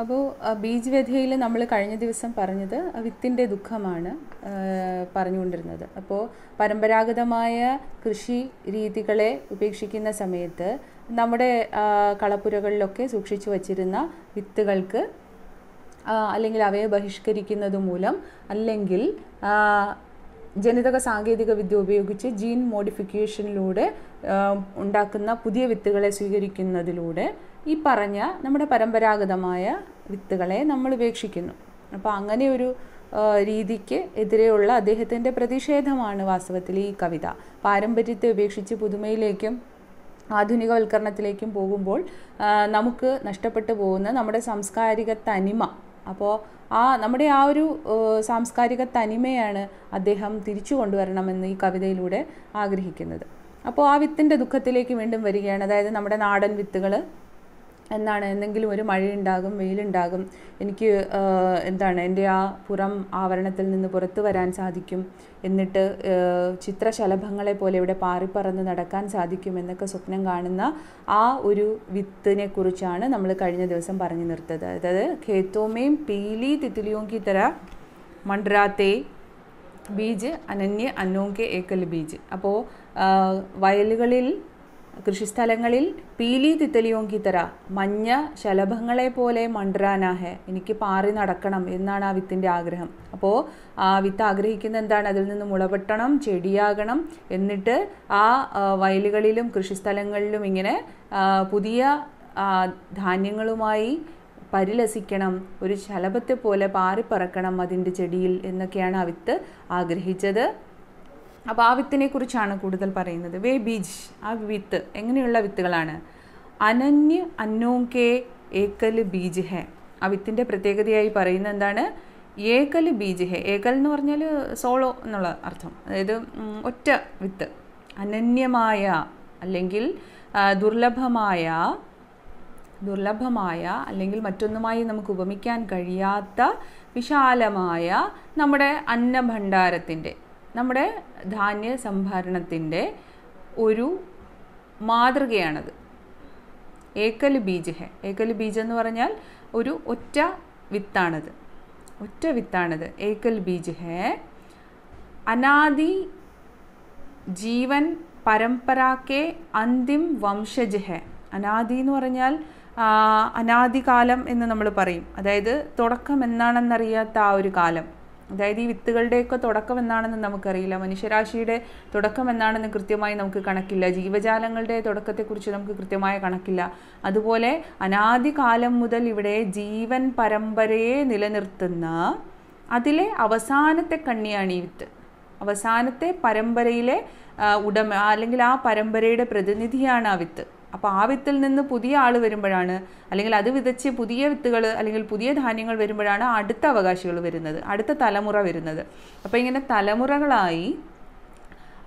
അപ്പോൾ ബീജവ്യഥയിൽ നമ്മൾ കഴിഞ്ഞ ദിവസം പറഞ്ഞത് വിത്തിൻ്റെ ദുഃഖമാണ് പറഞ്ഞുകൊണ്ടിരുന്നത്. അപ്പോൾ പരമ്പരാഗതമായ കൃഷി രീതികളെ ഉപേക്ഷിക്കുന്ന സമയത്ത് നമ്മുടെ കളപ്പുരകളിലൊക്കെ സൂക്ഷിച്ചു വച്ചിരുന്ന വിത്തുകൾക്ക് അല്ലെങ്കിൽ അവയെ ബഹിഷ്കരിക്കുന്നത് മൂലം അല്ലെങ്കിൽ ജനിതക സാങ്കേതിക വിദ്യ ഉപയോഗിച്ച് ജീൻ മോഡിഫിക്കേഷനിലൂടെ ഉണ്ടാക്കുന്ന പുതിയ വിത്തുകളെ സ്വീകരിക്കുന്നതിലൂടെ ഈ പറഞ്ഞ നമ്മുടെ പരമ്പരാഗതമായ വിത്തുകളെ നമ്മൾ ഉപേക്ഷിക്കുന്നു. അപ്പോൾ അങ്ങനെ ഒരു രീതിക്ക് എതിരെയുള്ള അദ്ദേഹത്തിൻ്റെ പ്രതിഷേധമാണ് വാസ്തവത്തിൽ ഈ കവിത. പാരമ്പര്യത്തെ ഉപേക്ഷിച്ച് പുതുമയിലേക്കും ആധുനികവൽക്കരണത്തിലേക്കും പോകുമ്പോൾ നമുക്ക് നഷ്ടപ്പെട്ടു പോകുന്ന നമ്മുടെ സാംസ്കാരിക തനിമ, അപ്പോൾ നമ്മുടെ ആ ഒരു സാംസ്കാരിക തനിമയാണ് അദ്ദേഹം തിരിച്ചു കൊണ്ടുവരണമെന്ന് ഈ കവിതയിലൂടെ ആഗ്രഹിക്കുന്നത്. അപ്പോൾ ആ വിത്തിൻ്റെ ദുഃഖത്തിലേക്ക് വീണ്ടും വരികയാണ്. അതായത് നമ്മുടെ നാടൻ വിത്തുകൾ എന്താണ്, എന്തെങ്കിലും ഒരു മഴയുണ്ടാകും, വെയിലുണ്ടാകും, എനിക്ക് എൻ്റെ ആ പുറം ആവരണത്തിൽ നിന്ന് പുറത്തു വരാൻ സാധിക്കും, എന്നിട്ട് ചിത്രശലഭങ്ങളെ പോലെ ഇവിടെ പാറിപ്പറന്ന് നടക്കാൻ സാധിക്കും എന്നൊക്കെ സ്വപ്നം കാണുന്ന ആ ഒരു വിത്തിനെ കുറിച്ചാണ് നമ്മൾ കഴിഞ്ഞ ദിവസം പറഞ്ഞു നിർത്തത്. അതായത് ഖേത്തോമേം പീലി തിത്തിലിയോം കി തര മണ്ഡ്രാത്തെ ബീജ് അനന്യ അന്നോങ്കെ ഏക്കൽ ബീജ്. അപ്പോൾ വയലുകളിൽ, കൃഷിസ്ഥലങ്ങളിൽ പീലി തിത്തലിയോം കി തര, മഞ്ഞ ശലഭങ്ങളെ പോലെ മണ്ഡ്രാനാ ഹെ, എനിക്ക് പാറി നടക്കണം എന്നാണ് ആ വിത്തിൻ്റെ ആഗ്രഹം. അപ്പോൾ ആ വിത്ത് ആഗ്രഹിക്കുന്ന എന്താണ്, അതിൽ നിന്ന് മുളപൊട്ടണം, ചെടിയാകണം, എന്നിട്ട് ആ വയലുകളിലും കൃഷിസ്ഥലങ്ങളിലും ഇങ്ങനെ പുതിയ ധാന്യങ്ങളുമായി പരിലസിക്കണം, ഒരു ശലഭത്തെ പോലെ പാറിപ്പറക്കണം അതിൻ്റെ ചെടിയിൽ എന്നൊക്കെയാണ് ആ വിത്ത് ആഗ്രഹിച്ചത്. അപ്പോൾ ആ വിത്തിനെ കുറിച്ചാണ് കൂടുതൽ പറയുന്നത്. വേ ബീജ്, ആ വിത്ത് എങ്ങനെയുള്ള വിത്തുകളാണ്? അനന്യ അന്നോങ്കെ ഏക്കൽ ബീജ് ഹെ. ആ വിത്തിൻ്റെ പ്രത്യേകതയായി പറയുന്നത് എന്താണ്? ഏകൽ ബീജ് ഹെ. ഏകൽ എന്ന് പറഞ്ഞാൽ സോളോ എന്നുള്ള അർത്ഥം, അതായത് ഒറ്റ വിത്ത്. അനന്യമായ അല്ലെങ്കിൽ ദുർലഭമായ അല്ലെങ്കിൽ മറ്റൊന്നുമായി നമുക്ക് ഉപമിക്കാൻ കഴിയാത്ത വിശാലമായ നമ്മുടെ അന്നഭണ്ഡാരത്തിൻ്റെ, നമ്മുടെ ധാന്യ സംഭരണത്തിൻ്റെ ഒരു മാതൃകയാണത്. ഏക്കൽ ബീജ് ഹെ. ഏക്കൽ ബീജ് എന്ന് പറഞ്ഞാൽ ഒരു ഒറ്റ വിത്താണത്. ഏക്കൽ ബീജ് ഹെ. അനാദി ജീവൻ പരമ്പരാക്കെ അന്തിം വംശജ് ഹെ. അനാദി എന്ന് പറഞ്ഞാൽ അനാദികാലം എന്ന് നമ്മൾ പറയും. അതായത് തുടക്കം എന്നാണെന്നറിയാത്ത ആ ഒരു കാലം. അതായത് ഈ വിത്തുകളുടെയൊക്കെ തുടക്കം എന്നാണെന്ന് നമുക്കറിയില്ല, മനുഷ്യരാശിയുടെ തുടക്കം എന്നാണെന്ന് കൃത്യമായി നമുക്ക് കണക്കില്ല, ജീവജാലങ്ങളുടെ തുടക്കത്തെക്കുറിച്ച് നമുക്ക് കൃത്യമായ കണക്കില്ല. അതുപോലെ അനാദികാലം മുതൽ ഇവിടെ ജീവൻ പരമ്പരയെ നിലനിർത്തുന്ന അതിലെ അവസാനത്തെ കണ്ണിയാണ് ഈ വിത്ത്. അവസാനത്തെ പരമ്പരയിലെ ഉടമ അല്ലെങ്കിൽ ആ പരമ്പരയുടെ പ്രതിനിധിയാണ് ആ വിത്ത്. അപ്പോൾ ആ വിത്തിൽ നിന്ന് പുതിയ ആൾ വരുമ്പോഴാണ്, അല്ലെങ്കിൽ അത് വിതച്ച് പുതിയ വിത്തുകൾ അല്ലെങ്കിൽ പുതിയ ധാന്യങ്ങൾ വരുമ്പോഴാണ് അടുത്ത അവകാശികൾ വരുന്നത്, അടുത്ത തലമുറ വരുന്നത്. അപ്പോൾ ഇങ്ങനെ തലമുറകളായി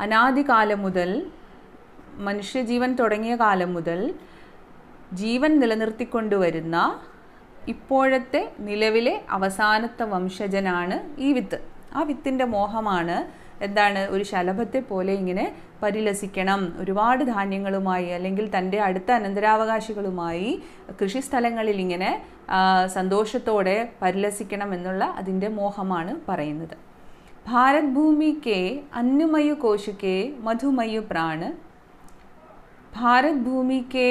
അനാദികാലം മുതൽ, മനുഷ്യജീവൻ തുടങ്ങിയ കാലം മുതൽ ജീവൻ നിലനിർത്തിക്കൊണ്ടുവരുന്ന ഇപ്പോഴത്തെ നിലവിലെ അവസാനത്തെ വംശജനാണ് ഈ വിത്ത്. ആ വിത്തിൻ്റെ മോഹമാണ് എന്താണ്, ഒരു ശലഭത്തെ പോലെ ഇങ്ങനെ പരിലസിക്കണം, ഒരുപാട് ധാന്യങ്ങളുമായി അല്ലെങ്കിൽ തൻ്റെ അടുത്ത അനന്തരാവകാശികളുമായി കൃഷിസ്ഥലങ്ങളിൽ ഇങ്ങനെ സന്തോഷത്തോടെ പരിലസിക്കണം എന്നുള്ള അതിൻ്റെ മോഹമാണ് പറയുന്നത്. ഭാരത് ഭൂമിക്ക് അന്നമയ കോശിക്ക് മധുമയ പ്രാണ്. ഭാരത് ഭൂമിക്ക്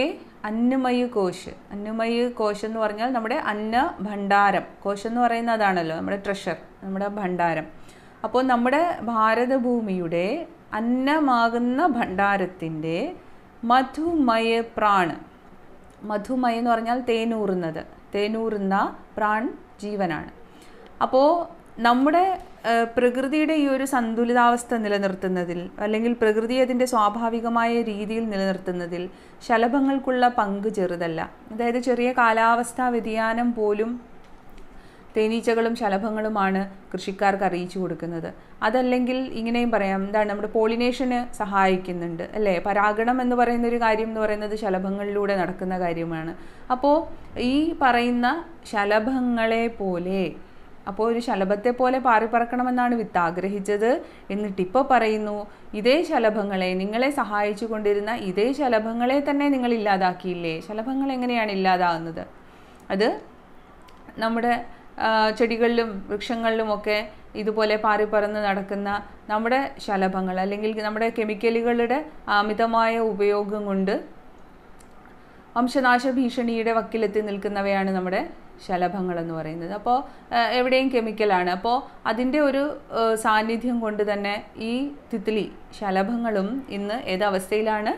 അന്നമയ കോശ്. അന്നമയ കോശം എന്ന് പറഞ്ഞാൽ നമ്മുടെ അന്ന ഭണ്ഡാരം. കോശം എന്ന് പറയുന്നതാണല്ലോ നമ്മുടെ ട്രഷർ, നമ്മുടെ ഭണ്ഡാരം. അപ്പോൾ നമ്മുടെ ഭാരതഭൂമിയുടെ അന്നമാകുന്ന ഭണ്ഡാരത്തിൻ്റെ മധുമയ പ്രാണ്. മധുമയ എന്ന് പറഞ്ഞാൽ തേനൂറുന്ന പ്രാൺ ജീവനാണ്. അപ്പോൾ നമ്മുടെ പ്രകൃതിയുടെ ഈ ഒരു സന്തുലിതാവസ്ഥ നിലനിർത്തുന്നതിൽ അല്ലെങ്കിൽ പ്രകൃതി അതിൻ്റെ സ്വാഭാവികമായ രീതിയിൽ നിലനിർത്തുന്നതിൽ ശലഭങ്ങൾക്കുള്ള പങ്ക് ചെറുതല്ല. അതായത് ചെറിയ കാലാവസ്ഥാ വ്യതിയാനം പോലും തേനീച്ചകളും ശലഭങ്ങളുമാണ് കൃഷിക്കാർക്ക് അറിയിച്ചു കൊടുക്കുന്നത്. അതല്ലെങ്കിൽ ഇങ്ങനെയും പറയാം, എന്താണ്, നമ്മുടെ പോളിനേഷന് സഹായിക്കുന്നുണ്ട് അല്ലേ. പരാഗണം എന്ന് പറയുന്നൊരു കാര്യം എന്ന് പറയുന്നത് ശലഭങ്ങളിലൂടെ നടക്കുന്ന കാര്യമാണ്. അപ്പോൾ ഈ പറയുന്ന ശലഭങ്ങളെ പോലെ, അപ്പോൾ ഒരു ശലഭത്തെ പോലെ പാറിപ്പറക്കണമെന്നാണ് വിത്ത് ആഗ്രഹിച്ചത്. എന്നിട്ടിപ്പോൾ പറയുന്നു, ഇതേ ശലഭങ്ങളെ, നിങ്ങളെ സഹായിച്ചു കൊണ്ടിരുന്ന ഇതേ ശലഭങ്ങളെ തന്നെ നിങ്ങൾ ഇല്ലാതാക്കിയില്ലേ. ശലഭങ്ങൾ എങ്ങനെയാണ് ഇല്ലാതാകുന്നത്? അത് നമ്മുടെ ചെടികളിലും വൃക്ഷങ്ങളിലുമൊക്കെ ഇതുപോലെ പാറിപ്പറന്ന് നടക്കുന്ന നമ്മുടെ ശലഭങ്ങൾ അല്ലെങ്കിൽ നമ്മുടെ കെമിക്കലുകളുടെ അമിതമായ ഉപയോഗം കൊണ്ട് വംശനാശ ഭീഷണിയുടെ വക്കിലെത്തി നിൽക്കുന്നവയാണ് നമ്മുടെ ശലഭങ്ങൾ എന്ന് പറയുന്നത്. അപ്പോൾ എവിടെയും കെമിക്കലാണ്. അപ്പോൾ അതിൻ്റെ ഒരു സാന്നിധ്യം കൊണ്ട് തന്നെ ഈ തിത്ലി ശലഭങ്ങളും ഇന്ന് ഏതവസ്ഥയിലാണ്?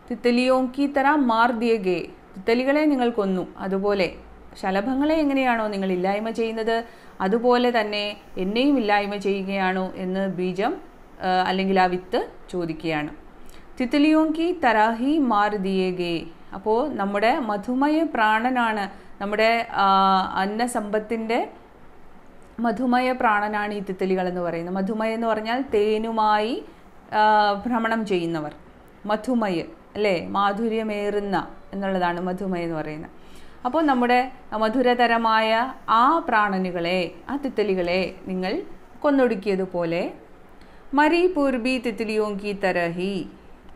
തിത്തലിയോങ്കി തറ മാർ ദിയേ ഗേ, തിത്തലികളെ നിങ്ങൾ കൊന്നു, അതുപോലെ ശലഭങ്ങളെ എങ്ങനെയാണോ നിങ്ങൾ ഇല്ലായ്മ ചെയ്യുന്നത് അതുപോലെ തന്നെ എന്നെയും ഇല്ലായ്മ ചെയ്യുകയാണോ എന്ന് ബീജം അല്ലെങ്കിൽ ആ വിത്ത് ചോദിക്കുകയാണ്. തിത്തലിയോങ്കി തറാഹി മാർ ദിയേ ഗേ. അപ്പോൾ നമ്മുടെ മധുമയ പ്രാണനാണ്, നമ്മുടെ അന്നസമ്പത്തിൻ്റെ മധുമയ പ്രാണനാണ് ഈ തിത്തലികൾ എന്ന് പറയുന്നത്. മധുമയ എന്ന് പറഞ്ഞാൽ തേനുമായി ഭ്രമണം ചെയ്യുന്നവർ, മധുമയ അല്ലേ, മാധുര്യമേറുന്ന എന്നുള്ളതാണ് മധുമയ എന്ന് പറയുന്നത്. അപ്പോൾ നമ്മുടെ മധുരതരമായ ആ പ്രാണനുകളെ, ആ തിത്തലികളെ നിങ്ങൾ കൊന്നൊടുക്കിയതുപോലെ മരി പൂർബി തിത്തലിയോങ്കി തരഹി.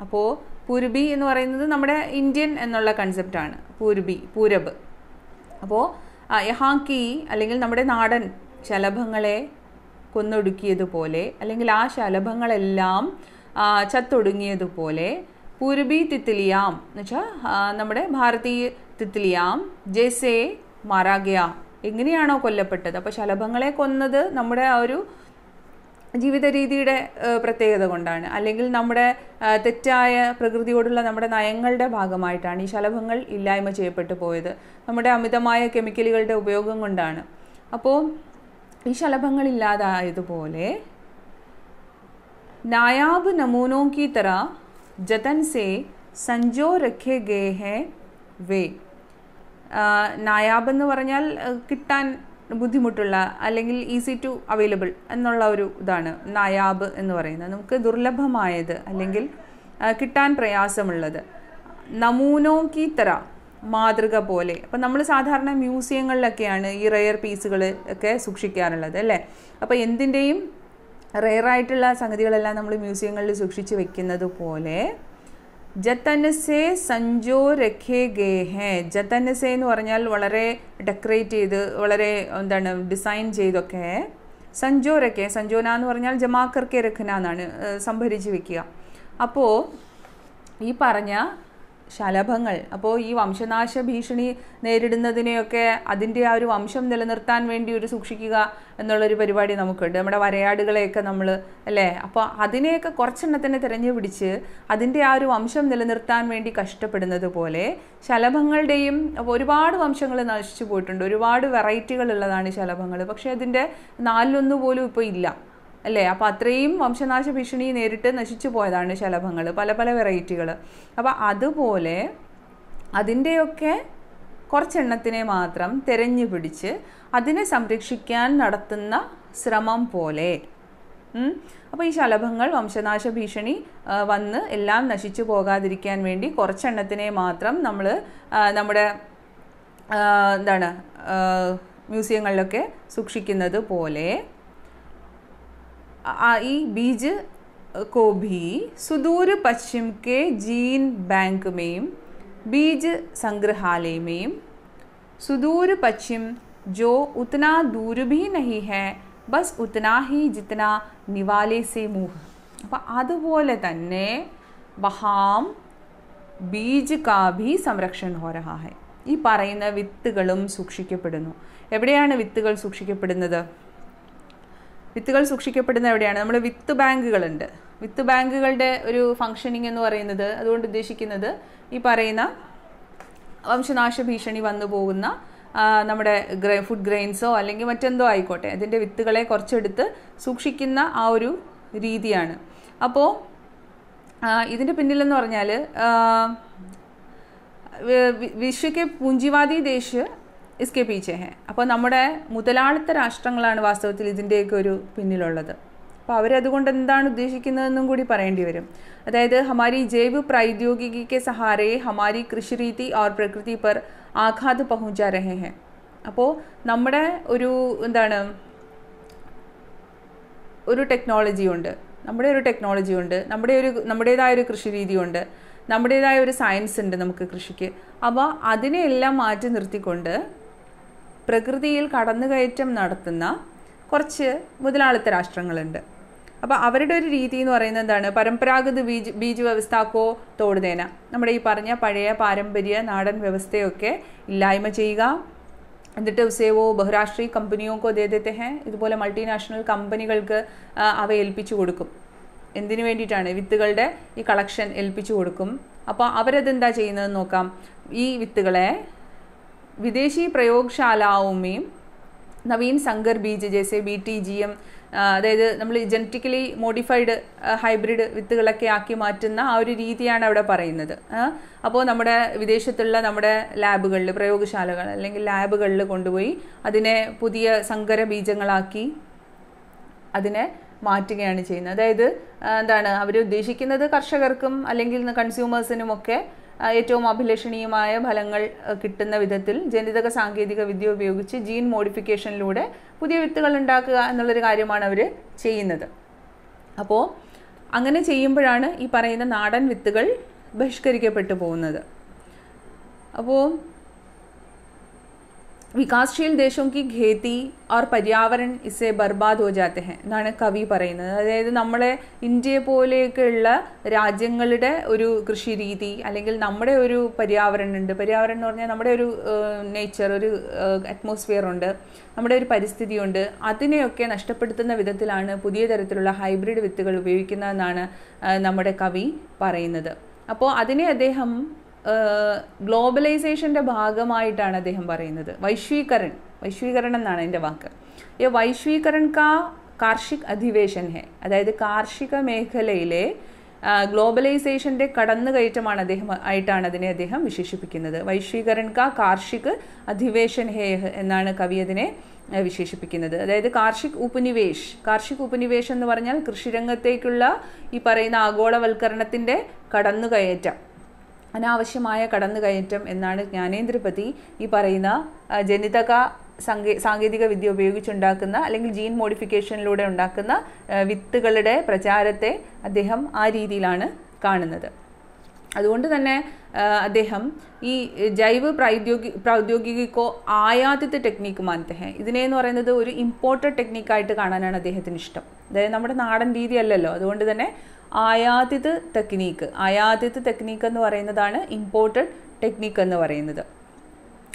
അപ്പോൾ പൂർബി എന്ന് പറയുന്നത് നമ്മുടെ ഇന്ത്യൻ എന്നുള്ള കൺസെപ്റ്റാണ്, പൂർബി, പൂരബ്. അപ്പോൾ യഹാക്കി അല്ലെങ്കിൽ നമ്മുടെ നാടൻ ശലഭങ്ങളെ കൊന്നൊടുക്കിയതുപോലെ അല്ലെങ്കിൽ ആ ശലഭങ്ങളെല്ലാം ചത്തൊടുങ്ങിയതുപോലെ പൂർബി തിത്ലിയാം എന്ന് വെച്ചാൽ നമ്മുടെ ഭാരതീയ തിത്ലിയാം ജേസേ മാറാഗയ, എങ്ങനെയാണോ കൊല്ലപ്പെട്ടത്. അപ്പോൾ ശലഭങ്ങളെ കൊന്നത് നമ്മുടെ ആ ഒരു ജീവിത രീതിയുടെ പ്രത്യേകത കൊണ്ടാണ്, അല്ലെങ്കിൽ നമ്മുടെ തെറ്റായ പ്രകൃതിയോടുള്ള നമ്മുടെ നയങ്ങളുടെ ഭാഗമായിട്ടാണ് ഈ ശലഭങ്ങൾ ഇല്ലായ്മ ചെയ്യപ്പെട്ടു പോയത്, നമ്മുടെ അമിതമായ കെമിക്കലുകളുടെ ഉപയോഗം കൊണ്ടാണ്. അപ്പോൾ ഈ ശലഭങ്ങൾ ഇല്ലാതായതുപോലെ നായാബ് നമൂനോं की तरह जतन से संजो रखे गए हैं वे. നായാബ് എന്ന് പറഞ്ഞാൽ കിട്ടാൻ ബുദ്ധിമുട്ടുള്ള അല്ലെങ്കിൽ ഈസി ടു അവൈലബിൾ എന്നുള്ള ഒരു ഇതാണ് നായാബ് എന്ന് പറയുന്നത്. നമുക്ക് ദുർലഭമായത് അല്ലെങ്കിൽ കിട്ടാൻ പ്രയാസമുള്ളത്. നമൂനോ കി തറ, മാതൃക പോലെ. അപ്പം നമ്മൾ സാധാരണ മ്യൂസിയങ്ങളിലൊക്കെയാണ് ഈ റെയർ പീസുകൾ ഒക്കെ സൂക്ഷിക്കാറുള്ളത് അല്ലേ. അപ്പോൾ എന്തിൻ്റെയും റെയറായിട്ടുള്ള സംഗതികളെല്ലാം നമ്മൾ മ്യൂസിയങ്ങളിൽ സൂക്ഷിച്ച് വെക്കുന്നത് പോലെ ജതൻസെ സഞ്ജോ രഖേ ഗേ ഹേ. ജതൻസെ എന്ന് പറഞ്ഞാൽ വളരെ ഡെക്കറേറ്റ് ചെയ്ത് വളരെ എന്താണ് ഡിസൈൻ ചെയ്തൊക്കെ. സഞ്ജോ രഖേ, സഞ്ജോന എന്ന് പറഞ്ഞാൽ ജമാക്കർക്കെ രഖന എന്നാണ്, സംഭരിച്ച് വെക്കുക. അപ്പോൾ ഈ പറഞ്ഞ ശലഭങ്ങൾ, അപ്പോൾ ഈ വംശനാശ ഭീഷണി നേരിടുന്നതിനെയൊക്കെ അതിൻ്റെ ആ ഒരു വംശം നിലനിർത്താൻ വേണ്ടി ഒരു സൂക്ഷിക്കുക എന്നുള്ളൊരു പരിപാടി നമുക്കുണ്ട്. നമ്മുടെ വരയാടുകളെയൊക്കെ നമ്മൾ അല്ലേ, അപ്പോൾ അതിനെയൊക്കെ കുറച്ചെണ്ണത്തിനെ തിരഞ്ഞു പിടിച്ച് അതിൻ്റെ ആ ഒരു വംശം നിലനിർത്താൻ വേണ്ടി കഷ്ടപ്പെടുന്നത് പോലെ ശലഭങ്ങളുടെയും അപ്പോൾ ഒരുപാട് വംശങ്ങൾ നശിച്ചു പോയിട്ടുണ്ട്. ഒരുപാട് വെറൈറ്റികൾ ഉള്ളതാണ് ശലഭങ്ങൾ, പക്ഷേ അതിൻ്റെ 4-1 പോലും ഇപ്പോൾ ഇല്ല അല്ലേ. അപ്പോൾ അത്രയും വംശനാശ ഭീഷണി നേരിട്ട് നശിച്ചു പോയതാണ് ശലഭങ്ങൾ, പല പല വെറൈറ്റികൾ. അപ്പോൾ അതുപോലെ അതിൻ്റെയൊക്കെ കുറച്ചെണ്ണത്തിനെ മാത്രം തിരഞ്ഞു പിടിച്ച് അതിനെ സംരക്ഷിക്കാൻ നടത്തുന്ന ശ്രമം പോലെ. അപ്പോൾ ഈ ശലഭങ്ങൾ വംശനാശ ഭീഷണി വന്ന് എല്ലാം നശിച്ചു പോകാതിരിക്കാൻ വേണ്ടി കുറച്ചെണ്ണത്തിനെ മാത്രം നമ്മൾ നമ്മുടെ എന്താണ് മ്യൂസിയങ്ങളിലൊക്കെ സൂക്ഷിക്കുന്നത് പോലെ ഈ बीज को भी सुदूर पश्चिम के जीन बैंक में बीज संग्रहालय में सुदूर पश्चिम जो उतना दूर भी नहीं है बस उतना ही जितना निवाले से मुँह. അപ്പോൾ അതുപോലെ തന്നെ വഹാം ബീജ് കാ ഭി സംരക്ഷൺ ഹോ രഹാ ഹൈ. ഈ പറയുന്ന വിത്തുകളും സൂക്ഷിക്കപ്പെടുന്നു. എവിടെയാണ് വിത്തുകൾ സൂക്ഷിക്കപ്പെടുന്നത്? വിത്തുകൾ സൂക്ഷിക്കപ്പെടുന്ന എവിടെയാണ്? നമ്മൾ വിത്ത് ബാങ്കുകളുണ്ട്. വിത്ത് ബാങ്കുകളുടെ ഒരു ഫങ്ഷനിങ് എന്ന് പറയുന്നത്, അതുകൊണ്ട് ഉദ്ദേശിക്കുന്നത് ഈ പറയുന്ന വംശനാശ ഭീഷണി വന്നു പോകുന്ന നമ്മുടെ ഫുഡ് ഗ്രെയിൻസോ അല്ലെങ്കിൽ മറ്റെന്തോ ആയിക്കോട്ടെ, അതിൻ്റെ വിത്തുകളെ കുറച്ചെടുത്ത് സൂക്ഷിക്കുന്ന ആ ഒരു രീതിയാണ്. അപ്പോൾ ഇതിൻ്റെ പിന്നിലെന്ന് പറഞ്ഞാൽ വിശ്വക്കെ പൂഞ്ചിവാദി ദേശ് ഇസ്കെ പീച്ചെ ഹെ. അപ്പോൾ നമ്മുടെ മുതലാളിത്ത രാഷ്ട്രങ്ങളാണ് വാസ്തവത്തിൽ ഇതിൻ്റെയൊക്കെ ഒരു പിന്നിലുള്ളത്. അപ്പോൾ അവരതുകൊണ്ട് എന്താണ് ഉദ്ദേശിക്കുന്നതെന്നും കൂടി പറയേണ്ടി വരും. അതായത് ഹമാരി ജൈവ പ്രൗദ്യോഗികി കെ സഹാരെ ഹമാരി കൃഷി രീതി ഓർ പ്രകൃതി പർ ആഘാത് പഹുഞ്ചാ രഹേ ഹെ. അപ്പോൾ നമ്മുടെ ഒരു എന്താണ് ഒരു ടെക്നോളജി ഉണ്ട്, നമ്മുടേതായ ഒരു കൃഷി രീതിയുണ്ട്, നമ്മുടേതായ ഒരു സയൻസ് ഉണ്ട് നമുക്ക് കൃഷിക്ക്. അപ്പോൾ അതിനെയെല്ലാം മാറ്റി നിർത്തിക്കൊണ്ട് പ്രകൃതിയിൽ കടന്നുകയറ്റം നടത്തുന്ന കുറച്ച് മുതലാളിത്ത രാഷ്ട്രങ്ങളുണ്ട്. അപ്പോൾ അവരുടെ ഒരു രീതി എന്ന് പറയുന്നത് എന്താണ്? പരമ്പരാഗത ബീജ് വ്യവസ്ഥക്കോ തോടുതേന, നമ്മുടെ ഈ പറഞ്ഞ പഴയ പാരമ്പര്യ നാടൻ വ്യവസ്ഥയൊക്കെ ഇല്ലായ്മ ചെയ്യുക. എന്നിട്ട് ഉസേവോ ബഹുരാഷ്ട്രീയ കമ്പനിയോക്കോ ദേദത്തെ ഹേ, ഇതുപോലെ മൾട്ടിനാഷണൽ കമ്പനികൾക്ക് അവ ഏൽപ്പിച്ചു കൊടുക്കും. എന്തിനു വേണ്ടിയിട്ടാണ്? വിത്തുകളുടെ ഈ കളക്ഷൻ ഏൽപ്പിച്ചു കൊടുക്കും. അപ്പോൾ അവരതെന്താ ചെയ്യുന്നതെന്ന് നോക്കാം. ഈ വിത്തുകളെ വിദേശി പ്രയോഗശാലാവുമേയും നവീൻ സങ്കർ ബീജ് ജैसे BT-GM, അതായത് നമ്മൾ ജനറ്റിക്കലി മോഡിഫൈഡ് ഹൈബ്രിഡ് വിത്തുകളൊക്കെ ആക്കി മാറ്റുന്ന ആ ഒരു രീതിയാണ് അവിടെ പറയുന്നത്. അപ്പോൾ നമ്മുടെ വിദേശത്തുള്ള നമ്മുടെ ലാബുകളിൽ, പ്രയോഗശാലകൾ അല്ലെങ്കിൽ ലാബുകളിൽ കൊണ്ടുപോയി അതിനെ പുതിയ സങ്കര ബീജങ്ങളാക്കി അതിനെ മാറ്റുകയാണ് ചെയ്യുന്നത്. അതായത് എന്താണ് അവർ ഉദ്ദേശിക്കുന്നത്? കർഷകർക്കും അല്ലെങ്കിൽ കൺസ്യൂമേഴ്സിനുമൊക്കെ ഏറ്റവും അഭിലഷണീയമായ ഫലങ്ങൾ കിട്ടുന്ന വിധത്തിൽ ജനിതക സാങ്കേതിക വിദ്യ ഉപയോഗിച്ച് ജീൻ മോഡിഫിക്കേഷനിലൂടെ പുതിയ വിത്തുകൾ ഉണ്ടാക്കുക എന്നുള്ളൊരു കാര്യമാണ് അവർ ചെയ്യുന്നത്. അപ്പോൾ അങ്ങനെ ചെയ്യുമ്പോഴാണ് ഈ പറയുന്ന നാടൻ വിത്തുകൾ ബഹിഷ്കരിക്കപ്പെട്ടു പോകുന്നത്. അപ്പോൾ വികാസശീൽ ദേശോं की खेती और पर्यावरण इससे बर्बाद हो जाते हैं എന്നാണ് കവി പറയുന്നത്. അതായത് നമ്മളെ ഇന്ത്യ പോലെയൊക്കെയുള്ള രാജ്യങ്ങളുടെ ഒരു കൃഷി രീതി അല്ലെങ്കിൽ നമ്മുടെ ഒരു പര്യാവരണം ഉണ്ട്. പര്യാവരണം എന്ന് പറഞ്ഞാൽ നമ്മുടെ ഒരു നേച്ചർ, ഒരു അറ്റ്മോസ്ഫിയർ ഉണ്ട്, നമ്മുടെ ഒരു പരിസ്ഥിതിയുണ്ട്. അതിനെയൊക്കെ നഷ്ടപ്പെടുത്തുന്ന വിധത്തിലാണ് പുതിയ തരത്തിലുള്ള ഹൈബ്രിഡ് വിത്തുകൾ ഉപയോഗിക്കുന്നതെന്നാണ് നമ്മുടെ കവി പറയുന്നത്. അപ്പോൾ അതിനെ അദ്ദേഹം ഗ്ലോബലൈസേഷൻ്റെ ഭാഗമായിട്ടാണ് അദ്ദേഹം പറയുന്നത്. വൈശ്വീകരണം എന്നാണ് എൻ്റെ വാക്ക്. ഈ വൈശ്വീകരൺ കാർഷിക് അധിവേശൻ ഹെ, അതായത് കാർഷിക മേഖലയിലെ ഗ്ലോബലൈസേഷൻ്റെ കടന്നുകയറ്റമാണ് ആയിട്ടാണ് അതിനെ അദ്ദേഹം വിശേഷിപ്പിക്കുന്നത്. വൈശ്വീകരൺ കാർഷിക് അധിവേശൻ ഹേ എന്നാണ് കവി അതിനെ വിശേഷിപ്പിക്കുന്നത്. അതായത് കാർഷിക് ഉപനിവേശ് എന്ന് പറഞ്ഞാൽ കൃഷിരംഗത്തേക്കുള്ള ഈ പറയുന്ന ആഗോളവൽക്കരണത്തിൻ്റെ കടന്നുകയറ്റം, അനാവശ്യമായ കടന്നുകയറ്റം എന്നാണ് ജ്ഞാനേന്ദ്രപതി ഈ പറയുന്ന ജനിതക സാങ്കേതിക വിദ്യ ഉപയോഗിച്ചുണ്ടാക്കുന്ന അല്ലെങ്കിൽ ജീൻ മോഡിഫിക്കേഷനിലൂടെ ഉണ്ടാക്കുന്ന വിത്തുകളുടെ പ്രചാരത്തെ അദ്ദേഹം ആ രീതിയിലാണ് കാണുന്നത്. അതുകൊണ്ട് തന്നെ അദ്ദേഹം ഈ ജൈവ പ്രൗദ്യോഗികോ ആയാതിത്ത ടെക്നിക്ക് മാനത്തെ ഹെ, ഇതിനെന്ന് പറയുന്നത് ഒരു ഇമ്പോർട്ടഡ് ടെക്നിക്കായിട്ട് കാണാനാണ് അദ്ദേഹത്തിന് ഇഷ്ടം. അതായത് നമ്മുടെ നാടൻ രീതി അല്ലല്ലോ. അതുകൊണ്ട് തന്നെ ആയാതിത ടെക്നിക്ക് എന്ന് പറയുന്നതാണ് ഇമ്പോർട്ടഡ് ടെക്നിക്ക് എന്ന് പറയുന്നത്.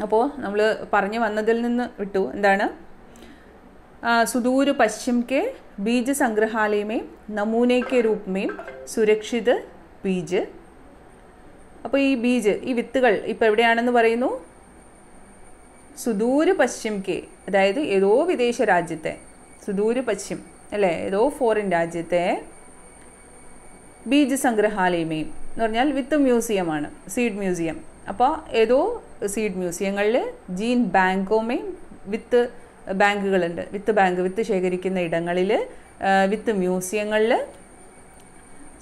അപ്പോൾ നമ്മൾ പറഞ്ഞു വന്നതിൽ നിന്ന് വിട്ടു. എന്താണ്? സുദൂർ പശ്ചിം കെ ബീജ് സംഗ്രഹാലയമേ നമൂനെ കെ രൂപമേ സുരക്ഷിത് ബീജ്. അപ്പോൾ ഈ ബീജ്, ഈ വിത്തുകൾ ഇപ്പോൾ എവിടെയാണെന്ന് പറയുന്നു? സുദൂർ പശ്ചിം കെ, അതായത് ഏതോ വിദേശ രാജ്യത്തെ, സുദൂർ പശ്ചിം അല്ലേ, ഏതോ ഫോറിൻ രാജ്യത്തെ ബീജ് സംഗ്രഹാലയമേ എന്ന് പറഞ്ഞാൽ വിത്ത് മ്യൂസിയമാണ്, സീഡ് മ്യൂസിയം. അപ്പോൾ ഏതോ സീഡ് മ്യൂസിയങ്ങളിൽ ജീൻ ബാങ്കോമേ വിത്ത് ബാങ്കുകളുണ്ട്, വിത്ത് ശേഖരിക്കുന്ന ഇടങ്ങളിൽ, വിത്ത് മ്യൂസിയങ്ങളിൽ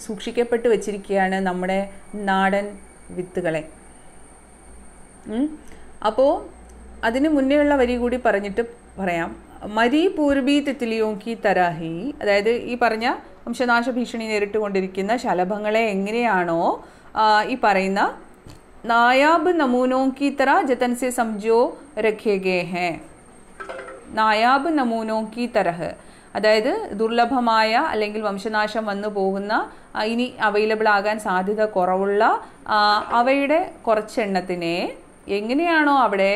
സൂക്ഷിക്കപ്പെട്ട് വെച്ചിരിക്കുകയാണ് നമ്മുടെ നാടൻ വിത്തുകളെ. അപ്പോൾ അതിന് മുന്നേയുള്ള വരി കൂടി പറഞ്ഞിട്ട് പറയാം. മരി പൂർബി തിത്ലിയോങ്കി തരാഹി, അതായത് ഈ പറഞ്ഞ വംശനാശ ഭീഷണി നേരിട്ടുകൊണ്ടിരിക്കുന്ന ശലഭങ്ങളെ എങ്ങനെയാണോ ഈ പറയുന്ന നായാബ് നമൂനോങ്കി തറ ജതൻ സെ സംജോ രഖേ ഗേ ഹേ. നായാബ് നമൂനോങ്കി തരഹ്, അതായത് ദുർലഭമായ അല്ലെങ്കിൽ വംശനാശം വന്നു പോകുന്ന, ഇനി അവൈലബിൾ ആകാൻ സാധ്യത കുറവുള്ള അവയുടെ കുറച്ചെണ്ണത്തിനെ എങ്ങനെയാണോ അവിടെ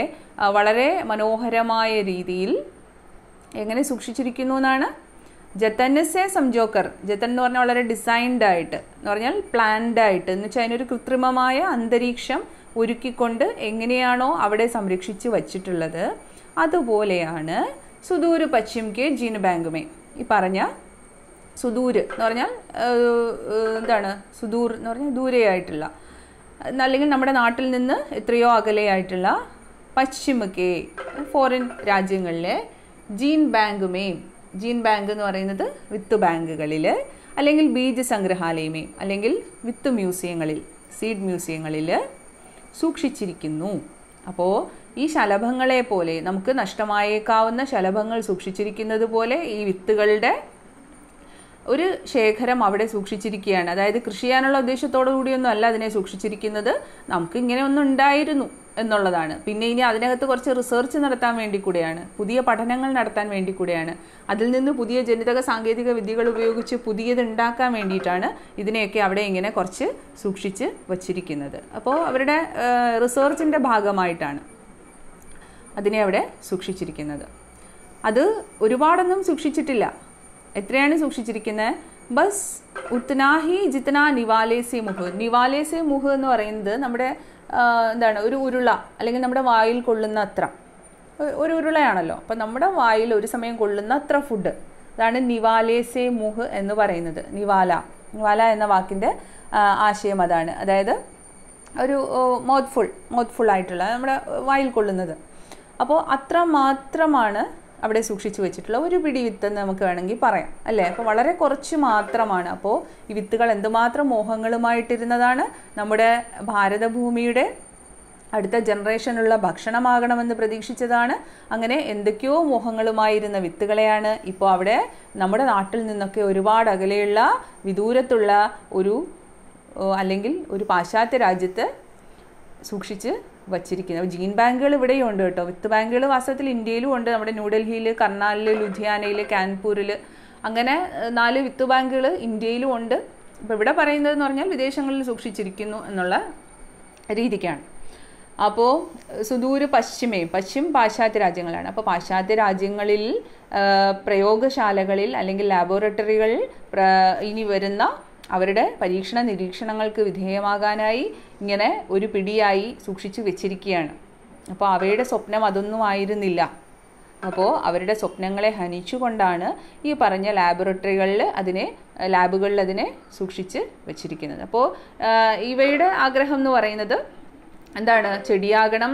വളരെ മനോഹരമായ രീതിയിൽ എങ്ങനെ സൂക്ഷിച്ചിരിക്കുന്നു എന്നാണ് ജതൻസെ സംജോക്കർ. ജതൻ എന്ന് പറഞ്ഞാൽ വളരെ ഡിസൈൻഡ് ആയിട്ട് എന്ന് പറഞ്ഞാൽ പ്ലാൻഡ് ആയിട്ട്, എന്ന് വെച്ചാൽ അതിനൊരു കൃത്രിമമായ അന്തരീക്ഷം ഒരുക്കിക്കൊണ്ട് എങ്ങനെയാണോ അവിടെ സംരക്ഷിച്ച് വച്ചിട്ടുള്ളത് അതുപോലെയാണ് സുദൂർ പശ്ചിം കെ ജീൻ ബാങ്കുമേ. ഈ പറഞ്ഞ സുദൂര് എന്ന് പറഞ്ഞാൽ എന്താണ്? സുദൂർ എന്ന് പറഞ്ഞാൽ ദൂരെയായിട്ടുള്ള, അല്ലെങ്കിൽ നമ്മുടെ നാട്ടിൽ നിന്ന് എത്രയോ അകലെയായിട്ടുള്ള പശ്ചിമ കെ ഫോറിൻ രാജ്യങ്ങളിലെ ജീൻ ബാങ്കുമേ. ജീൻ ബാങ്ക് എന്ന് പറയുന്നത് വിത്ത് ബാങ്കുകളിൽ, അല്ലെങ്കിൽ ബീജ് സംഗ്രഹാലയമേ, അല്ലെങ്കിൽ വിത്ത് മ്യൂസിയങ്ങളിൽ, സീഡ് മ്യൂസിയങ്ങളിൽ സൂക്ഷിച്ചിരിക്കുന്നു. അപ്പോൾ ഈ ശലഭങ്ങളെ പോലെ, നമുക്ക് നഷ്ടമായേക്കാവുന്ന ശലഭങ്ങൾ സൂക്ഷിച്ചിരിക്കുന്നത് പോലെ ഈ വിത്തുകളുടെ ഒരു ശേഖരം അവിടെ സൂക്ഷിച്ചിരിക്കുകയാണ്. അതായത് കൃഷി ചെയ്യാനുള്ള ഉദ്ദേശത്തോടു കൂടിയൊന്നും അല്ല അതിനെ സൂക്ഷിച്ചിരിക്കുന്നത്. നമുക്ക് ഇങ്ങനെ ഒന്നും ഉണ്ടായിരുന്നു എന്നുള്ളതാണ്. പിന്നെ ഇനി അതിനകത്ത് കുറച്ച് റിസർച്ച് നടത്താൻ വേണ്ടി കൂടെയാണ്, പുതിയ പഠനങ്ങൾ നടത്താൻ വേണ്ടി കൂടെയാണ്, അതിൽ നിന്ന് പുതിയ ജനിതക സാങ്കേതിക വിദ്യകൾ ഉപയോഗിച്ച് പുതിയത് ഉണ്ടാക്കാൻ വേണ്ടിയിട്ടാണ് ഇതിനെയൊക്കെ അവിടെ ഇങ്ങനെ കുറച്ച് സൂക്ഷിച്ച് വച്ചിരിക്കുന്നത്. അപ്പോൾ അവരുടെ റിസർച്ചിൻ്റെ ഭാഗമായിട്ടാണ് അതിനെ അവിടെ സൂക്ഷിച്ചിരിക്കുന്നത്. അത് ഒരുപാടൊന്നും സൂക്ഷിച്ചിട്ടില്ല. എത്രയാണ് സൂക്ഷിച്ചിരിക്കുന്നത്? ബസ് ഉത്നാഹി ജിത്ന നിവാലേസെ മുഹ്. നിവാലേസെ മുഹ് എന്ന് പറയുന്നത് നമ്മുടെ എന്താണ്, ഒരു ഉരുള, അല്ലെങ്കിൽ നമ്മുടെ വായിൽ കൊള്ളുന്ന അത്ര ഒരു ഉരുളയാണല്ലോ. അപ്പം നമ്മുടെ വായിൽ ഒരു സമയം കൊള്ളുന്ന അത്ര ഫുഡ്, അതാണ് നിവാലേസെ മുഹ് എന്ന് പറയുന്നത്. നിവാല എന്ന വാക്കിൻ്റെ ആശയം അതാണ്. അതായത് ഒരു മൗത്ത് ഫുൾ ആയിട്ടുള്ള നമ്മുടെ വായിൽ കൊള്ളുന്നത്. അപ്പോൾ അത്ര മാത്രമാണ് അവിടെ സൂക്ഷിച്ചു വെച്ചിട്ടുള്ള ഒരു പിടി വിത്തെന്ന് നമുക്ക് വേണമെങ്കിൽ പറയാം, അല്ലേ? അപ്പോൾ വളരെ കുറച്ച് മാത്രമാണ്. അപ്പോൾ ഈ വിത്തുകൾ എന്തുമാത്രം മോഹങ്ങളുമായിട്ടിരുന്നതാണ്. നമ്മുടെ ഭാരതഭൂമിയുടെ അടുത്ത ജനറേഷനുള്ള ഭക്ഷണമാകണമെന്ന് പ്രതീക്ഷിച്ചതാണ്. അങ്ങനെ എന്തൊക്കെയോ മോഹങ്ങളുമായിരുന്ന വിത്തുകളെയാണ് ഇപ്പോൾ അവിടെ നമ്മുടെ നാട്ടിൽ നിന്നൊക്കെ ഒരുപാട് അകലെയുള്ള വിദൂരത്തുള്ള ഒരു അല്ലെങ്കിൽ ഒരു പാശ്ചാത്യ രാജ്യത്ത് സൂക്ഷിച്ച് വച്ചിരിക്കുന്നത്. ജീൻ ബാങ്കുകൾ ഇവിടെയും ഉണ്ട് കേട്ടോ. വിത്ത് ബാങ്കുകൾ വാസ്തവത്തിൽ ഇന്ത്യയിലും ഉണ്ട്. നമ്മുടെ ന്യൂഡൽഹിയിൽ, കർണാലിൽ, ലുധിയാനയിൽ, കാൻപൂരിൽ, അങ്ങനെ 4 വിത്ത് ബാങ്കുകൾ ഇന്ത്യയിലും ഉണ്ട്. അപ്പോൾ ഇവിടെ പറയുന്നതെന്ന് പറഞ്ഞാൽ വിദേശങ്ങളിൽ സൂക്ഷിച്ചിരിക്കുന്നു എന്നുള്ള രീതിക്കാണ്. അപ്പോൾ സുദൂര പശ്ചിം പാശ്ചാത്യ രാജ്യങ്ങളാണ്. അപ്പോൾ പാശ്ചാത്യ രാജ്യങ്ങളിൽ പ്രയോഗശാലകളിൽ അല്ലെങ്കിൽ ലാബോറട്ടറികളിൽ ഇനി വരുന്ന അവരുടെ പരീക്ഷണ നിരീക്ഷണങ്ങൾക്ക് വിധേയമാകാനായി ഇങ്ങനെ ഒരു പിടിയായി സൂക്ഷിച്ചു വെച്ചിരിക്കുകയാണ്. അപ്പോൾ അവയുടെ സ്വപ്നം അതൊന്നും ആയിരുന്നില്ല. അപ്പോൾ അവരുടെ സ്വപ്നങ്ങളെ ഹനിച്ചുകൊണ്ടാണ് ഈ പറഞ്ഞ ലാബുകളിൽ അതിനെ സൂക്ഷിച്ച് വെച്ചിരിക്കുന്നത്. അപ്പോൾ ഇവയുടെ ആഗ്രഹം എന്ന് പറയുന്നത് എന്താണ്? ചെടിയാകണം,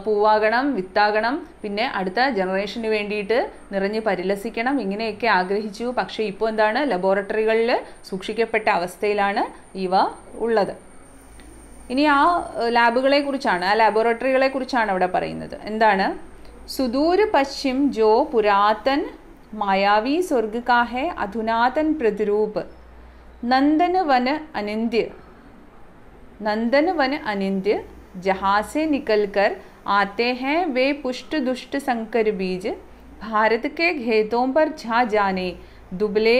പൂവാകണം, വിത്താകണം, പിന്നെ അടുത്ത ജനറേഷന് വേണ്ടിയിട്ട് നിറഞ്ഞ് പരിലസിക്കണം, ഇങ്ങനെയൊക്കെ ആഗ്രഹിച്ചു. പക്ഷേ ഇപ്പോൾ എന്താണ്? ലബോറട്ടറികളിൽ സൂക്ഷിക്കപ്പെട്ട അവസ്ഥയിലാണ് ഇവ ഉള്ളത്. ഇനി ആ ലാബുകളെ കുറിച്ചാണ്, ആ ലാബോറട്ടറികളെ കുറിച്ചാണ് അവിടെ പറയുന്നത്. എന്താണ്? സുദൂര പശ്ചിം ജോ പുരാതൻ മായാവി സ്വർഗ് കാ ഹൈ അധുനാതൻ പ്രതിരൂപ് नंदन वन अनिंद्य जहाँ से निकलकर आते हैं वे पुष्ट दुष्ट संकर बीज भारत के खेतों पर जा जाने दुबले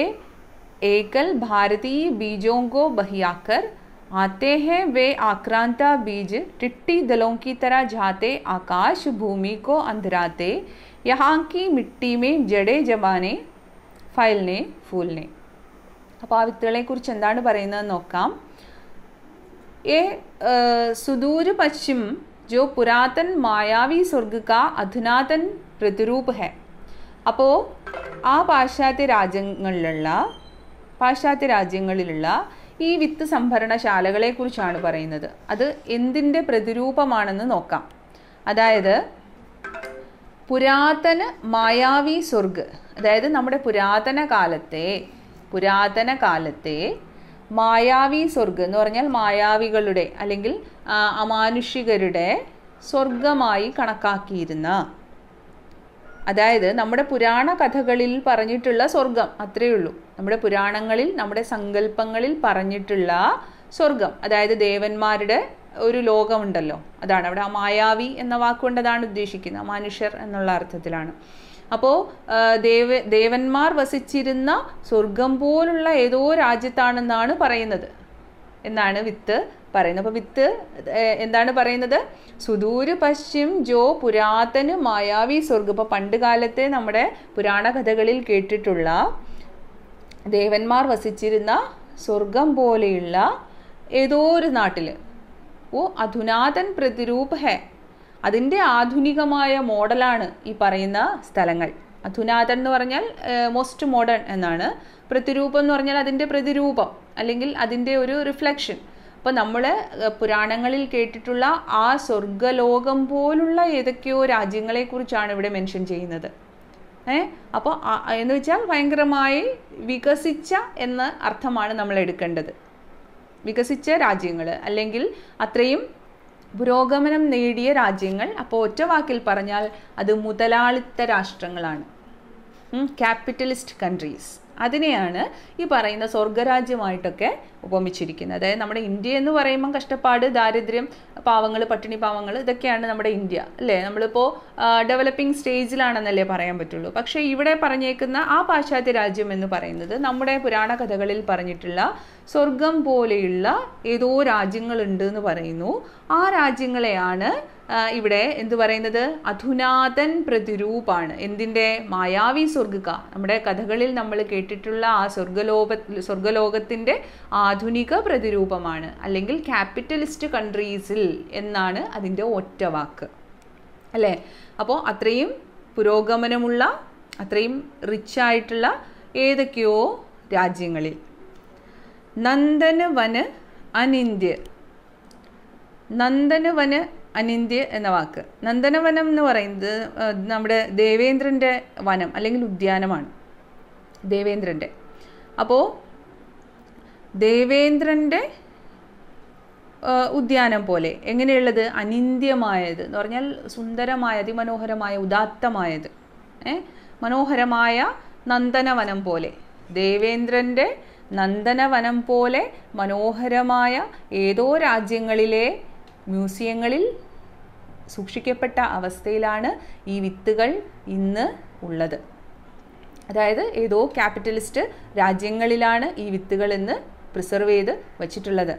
एकल भारतीय बीजों को बहियाकर आते हैं वे आक्रांता बीज टिट्टी दलों की तरह जाते आकाश भूमि को अंधराते यहाँ की मिट्टी में जड़े जमाने फैलने फूलने. അപ്പോൾ ആ വിത്തുകളെ കുറിച്ച് എന്താണ് പറയുന്നത് നോക്കാം. ये सुदूर पश्चिम जो पुरातन मायावी स्वर्ग का अधुनातन प्रतिरूप है. അപ്പോൾ ആ പാശ്ചാത്യ രാജ്യങ്ങളിലുള്ള ഈ വിത്ത് സംഭരണശാലകളെ കുറിച്ചാണ് പറയുന്നത്. അത് എന്തിൻ്റെ പ്രതിരൂപമാണെന്ന് നോക്കാം. അതായത് പുരാതന മായാവി സ്വർഗ്, അതായത് നമ്മുടെ പുരാതന കാലത്തെ മായാവി സ്വർഗ് എന്ന് പറഞ്ഞാൽ മായാവികളുടെ അല്ലെങ്കിൽ അമാനുഷികരുടെ സ്വർഗമായി കണക്കാക്കിയിരുന്ന, അതായത് നമ്മുടെ പുരാണ കഥകളിൽ പറഞ്ഞിട്ടുള്ള സ്വർഗം അത്രയേ ഉള്ളൂ. നമ്മുടെ പുരാണങ്ങളിൽ, നമ്മുടെ സങ്കല്പങ്ങളിൽ പറഞ്ഞിട്ടുള്ള സ്വർഗം, അതായത് ദേവന്മാരുടെ ഒരു ലോകമുണ്ടല്ലോ, അതാണ് അവിടെ മായാവി എന്ന വാക്കുകൊണ്ട് അതാണ് ഉദ്ദേശിക്കുന്നത്, മനുഷ്യർ എന്നുള്ള അർത്ഥത്തിലാണ്. അപ്പോൾ ദേവന്മാർ വസിച്ചിരുന്ന സ്വർഗം പോലുള്ള ഏതോ രാജ്യത്താണെന്നാണ് പറയുന്നത് എന്നാണ് വിത്ത് പറയുന്നത്. അപ്പോൾ വിത്ത് എന്താണ് പറയുന്നത്? സുദൂര പശ്ചിം ജോ പുരാതന മായാവി സ്വർഗ്. ഇപ്പോൾ പണ്ട് കാലത്തെ നമ്മുടെ പുരാണ കഥകളിൽ കേട്ടിട്ടുള്ള ദേവന്മാർ വസിച്ചിരുന്ന സ്വർഗം പോലെയുള്ള ഏതോ ഒരു നാട്ടിൽ അധുനാതൻ പ്രതിരൂപ് ഹെ, അതിൻ്റെ ആധുനികമായ മോഡലാണ് ഈ പറയുന്ന സ്ഥലങ്ങൾ. അധുനാതൻ എന്ന് പറഞ്ഞാൽ മോസ്റ്റ് മോഡേൺ എന്നാണ്. പ്രതിരൂപം എന്ന് പറഞ്ഞാൽ അതിൻ്റെ പ്രതിരൂപം അല്ലെങ്കിൽ അതിൻ്റെ ഒരു റിഫ്ലക്ഷൻ. അപ്പോൾ നമ്മൾ പുരാണങ്ങളിൽ കേട്ടിട്ടുള്ള ആ സ്വർഗലോകം പോലുള്ള ഏതൊക്കെയോ രാജ്യങ്ങളെക്കുറിച്ചാണ് ഇവിടെ മെൻഷൻ ചെയ്യുന്നത്. അപ്പോൾ എന്ന് വെച്ചാൽ ഭയങ്കരമായി വികസിച്ച എന്ന അർത്ഥമാണ് നമ്മൾ എടുക്കേണ്ടത്. വികസിച്ച രാജ്യങ്ങൾ അല്ലെങ്കിൽ അത്രയും പുരോഗമനം നേടിയ രാജ്യങ്ങൾ. അപ്പോൾ ഒറ്റ വാക്കിൽ പറഞ്ഞാൽ അത് മുതലാളിത്ത രാഷ്ട്രങ്ങളാണ്, ക്യാപിറ്റലിസ്റ്റ് കൺട്രീസ്. അതിനെയാണ് ഈ പറയുന്ന സ്വർഗരാജ്യമായിട്ടൊക്കെ ഉപമിച്ചിരിക്കുന്നത്. അതായത് നമ്മുടെ ഇന്ത്യ എന്ന് പറയുമ്പം കഷ്ടപ്പാട്, ദാരിദ്ര്യം, പാവങ്ങൾ, പട്ടിണി പാവങ്ങൾ, ഇതൊക്കെയാണ് നമ്മുടെ ഇന്ത്യ അല്ലേ. നമ്മളിപ്പോൾ ഡെവലപ്പിംഗ് സ്റ്റേജിലാണെന്നല്ലേ പറയാൻ പറ്റുള്ളൂ. പക്ഷേ ഇവിടെ പറഞ്ഞേക്കുന്ന ആ പാശ്ചാത്യ രാജ്യം എന്ന് പറയുന്നത് നമ്മുടെ പുരാണ കഥകളിൽ പറഞ്ഞിട്ടുള്ള സ്വർഗം പോലെയുള്ള ഏതോ രാജ്യങ്ങളുണ്ട് എന്ന് പറയുന്നു. ആ രാജ്യങ്ങളെയാണ് ഇവിടെ എന്ത് പറയുന്നത്, അധുനാതൻ പ്രതിരൂപാണ്. എന്തിൻ്റെ? മായാവി സ്വർഗിക. നമ്മുടെ കഥകളിൽ നമ്മൾ കേട്ടിട്ടുള്ള ആ സ്വർഗലോകത്തിൻ്റെ ആധുനിക പ്രതിരൂപമാണ്, അല്ലെങ്കിൽ ക്യാപിറ്റലിസ്റ്റ് കൺട്രീസിൽ എന്നാണ് അതിൻ്റെ ഒറ്റ വാക്ക് അല്ലേ. അപ്പോൾ അത്രയും പുരോഗമനമുള്ള, അത്രയും റിച്ചായിട്ടുള്ള ഏതൊക്കെയോ രാജ്യങ്ങളിൽ. നന്ദനവന് അനിന്ദ്യ. നന്ദനവന് അനിന്ദ്യ എന്ന വാക്ക്, നന്ദനവനം എന്ന് പറയുന്നത് നമ്മുടെ ദേവേന്ദ്രൻ്റെ വനം അല്ലെങ്കിൽ ഉദ്യാനമാണ്, ദേവേന്ദ്രൻ്റെ. അപ്പോൾ ദേവേന്ദ്രൻ്റെ ഉദ്യാനം പോലെ എങ്ങനെയുള്ളത്? അനിന്ദ്യമായത് എന്ന് പറഞ്ഞാൽ സുന്ദരമായ, അതിമനോഹരമായ, ഉദാത്തമായത്, മനോഹരമായ നന്ദനവനം പോലെ, ദേവേന്ദ്രൻ്റെ നന്ദനവനം പോലെ മനോഹരമായ ഏതോ രാജ്യങ്ങളിലെ മ്യൂസിയങ്ങളിൽ സൂക്ഷിക്കപ്പെട്ട അവസ്ഥയിലാണ് ഈ വിത്തുകൾ ഇന്ന് ഉള്ളത്. അതായത് ഏതോ ക്യാപിറ്റലിസ്റ്റ് രാജ്യങ്ങളിലാണ് ഈ വിത്തുകൾ ഇന്ന് പ്രിസർവ് ചെയ്ത് വച്ചിട്ടുള്ളത്.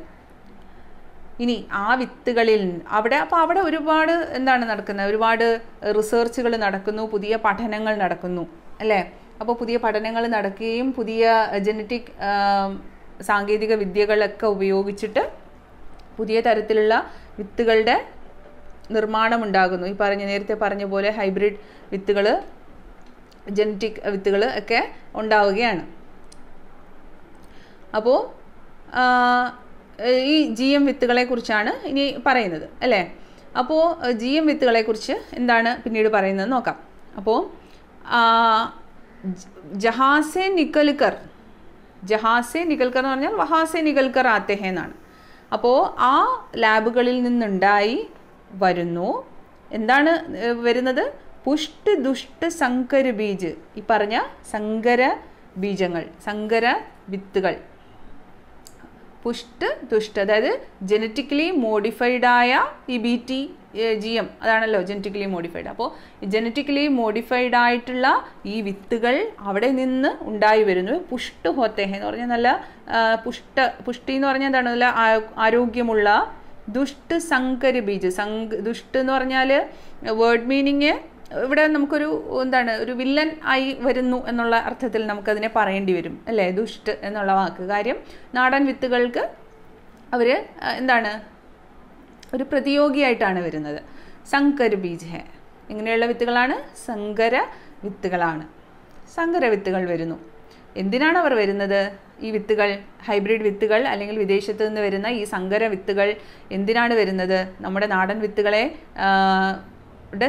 ഇനി ആ വിത്തുകളിൽ അവിടെ ഒരുപാട് എന്താണ് നടക്കുന്നത്? ഒരുപാട് റിസർച്ചുകൾ നടക്കുന്നു, പുതിയ പഠനങ്ങൾ നടക്കുന്നു അല്ലേ. അപ്പോൾ പുതിയ പഠനങ്ങൾ നടക്കുകയും പുതിയ ജനറ്റിക് സാങ്കേതിക വിദ്യകളൊക്കെ ഉപയോഗിച്ചിട്ട് പുതിയ തരത്തിലുള്ള വിത്തുകളുടെ നിർമ്മാണം ഉണ്ടാകുന്നു. ഈ നേരത്തെ പറഞ്ഞ പോലെ ഹൈബ്രിഡ് വിത്തുകൾ, ജനറ്റിക് വിത്തുകൾ ഒക്കെ ഉണ്ടാവുകയാണ്. അപ്പോൾ ഈ GM വിത്തുകളെ കുറിച്ചാണ് ഇനി പറയുന്നത് അല്ലേ. അപ്പോൾ GM വിത്തുകളെ കുറിച്ച് എന്താണ് പിന്നീട് പറയുന്നത് നോക്കാം. അപ്പോൾ ജഹാസെ നിക്കൽക്കർ എന്ന് പറഞ്ഞാൽ വഹാസെ നിക്കൽക്കർ ആത്തെ ഹേ എന്നാണ്. അപ്പോൾ ആ ലാബുകളിൽ നിന്നുണ്ടായി വരുന്നു. എന്താണ് വരുന്നത്? പുഷ്ട് ദുഷ്ട സങ്കര ബീജ്, ഈ പറഞ്ഞ സങ്കര ബീജങ്ങൾ, സങ്കര വിത്തുകൾ. പുഷ്ട് ദുഷ്ട, അതായത് ജനറ്റിക്കലി മോഡിഫൈഡായ ഈ BT GM അതാണല്ലോ ജനറ്റിക്കലി മോഡിഫൈഡ്. അപ്പോൾ ജനറ്റിക്കലി മോഡിഫൈഡ് ആയിട്ടുള്ള ഈ വിത്തുകൾ അവിടെ നിന്ന് ഉണ്ടായി വരുന്നു. പുഷ്ട് ഹോത്തെ എന്ന് പറഞ്ഞാൽ നല്ല പുഷ്ടി എന്ന് പറഞ്ഞാൽ എന്താണ്? നല്ല ആരോഗ്യമുള്ള. ദുഷ്ട സങ്കര ബീജ്, ദുഷ്ട എന്ന് പറഞ്ഞാൽ വേർഡ് മീനിങ് ഇവിടെ നമുക്കൊരു എന്താണ്, ഒരു വില്ലൻ ആയി വരുന്നു എന്നുള്ള അർത്ഥത്തിൽ നമുക്കതിനെ പറയേണ്ടി വരും അല്ലേ, ദുഷ്ട എന്നുള്ള വാക്ക്. കാര്യം നാടൻ വിത്തുകൾക്ക് അവർ എന്താണ്, ഒരു പ്രതിയോഗിയായിട്ടാണ് വരുന്നത്. സങ്കര ബീജ് ഹേ, ഇങ്ങനെയുള്ള വിത്തുകളാണ് സങ്കര വിത്തുകളാണ്. സങ്കര വിത്തുകൾ വരുന്നു. എന്തിനാണ് അവർ വരുന്നത്? ഈ വിത്തുകൾ, ഹൈബ്രിഡ് വിത്തുകൾ അല്ലെങ്കിൽ വിദേശത്ത് നിന്ന് വരുന്ന ഈ സങ്കര വിത്തുകൾ എന്തിനാണ് വരുന്നത്? നമ്മുടെ നാടൻ വിത്തുകളെ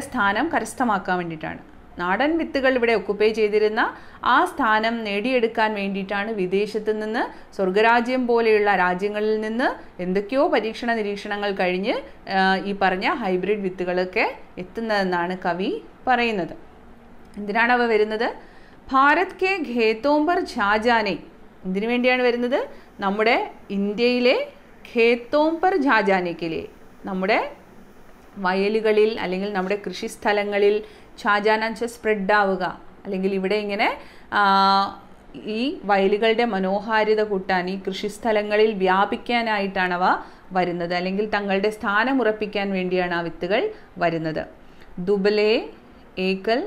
സ്ഥാനം കരസ്ഥമാക്കാൻ വേണ്ടിയിട്ടാണ്. നാടൻ വിത്തുകൾ ഇവിടെ ഒക്കുപ്പൈ ചെയ്തിരുന്ന ആ സ്ഥാനം നേടിയെടുക്കാൻ വേണ്ടിയിട്ടാണ് വിദേശത്ത് നിന്ന്, സ്വർഗരാജ്യം പോലെയുള്ള രാജ്യങ്ങളിൽ നിന്ന് എന്തൊക്കെയോ പരീക്ഷണ നിരീക്ഷണങ്ങൾ കഴിഞ്ഞ് ഈ പറഞ്ഞ ഹൈബ്രിഡ് വിത്തുകളൊക്കെ എത്തുന്നതെന്നാണ് കവി പറയുന്നത്. എന്തിനാണ് അവ വരുന്നത്? ഭാരത് കെ ഖേത്തോംപർ ഝാജാനെ, എന്തിനു വേണ്ടിയാണ് വരുന്നത്? നമ്മുടെ ഇന്ത്യയിലെ ഖേത്തോംപർ ഝാജാനേക്കിലെ, നമ്മുടെ വയലുകളിൽ അല്ലെങ്കിൽ നമ്മുടെ കൃഷിസ്ഥലങ്ങളിൽ ഛാജാനാൻച സ്പ്രെഡ് ആവുക, അല്ലെങ്കിൽ ഇവിടെ ഇങ്ങനെ ഈ വയലുകളുടെ മനോഹാരിത കൂട്ടാൻ, ഈ കൃഷിസ്ഥലങ്ങളിൽ വ്യാപിക്കാനായിട്ടാണ് അവ വരുന്നത്, അല്ലെങ്കിൽ തങ്ങളുടെ സ്ഥാനം ഉറപ്പിക്കാൻ വേണ്ടിയാണ് ആ വിത്തുകൾ വരുന്നത്. ദുബലെ ഏക്കൽ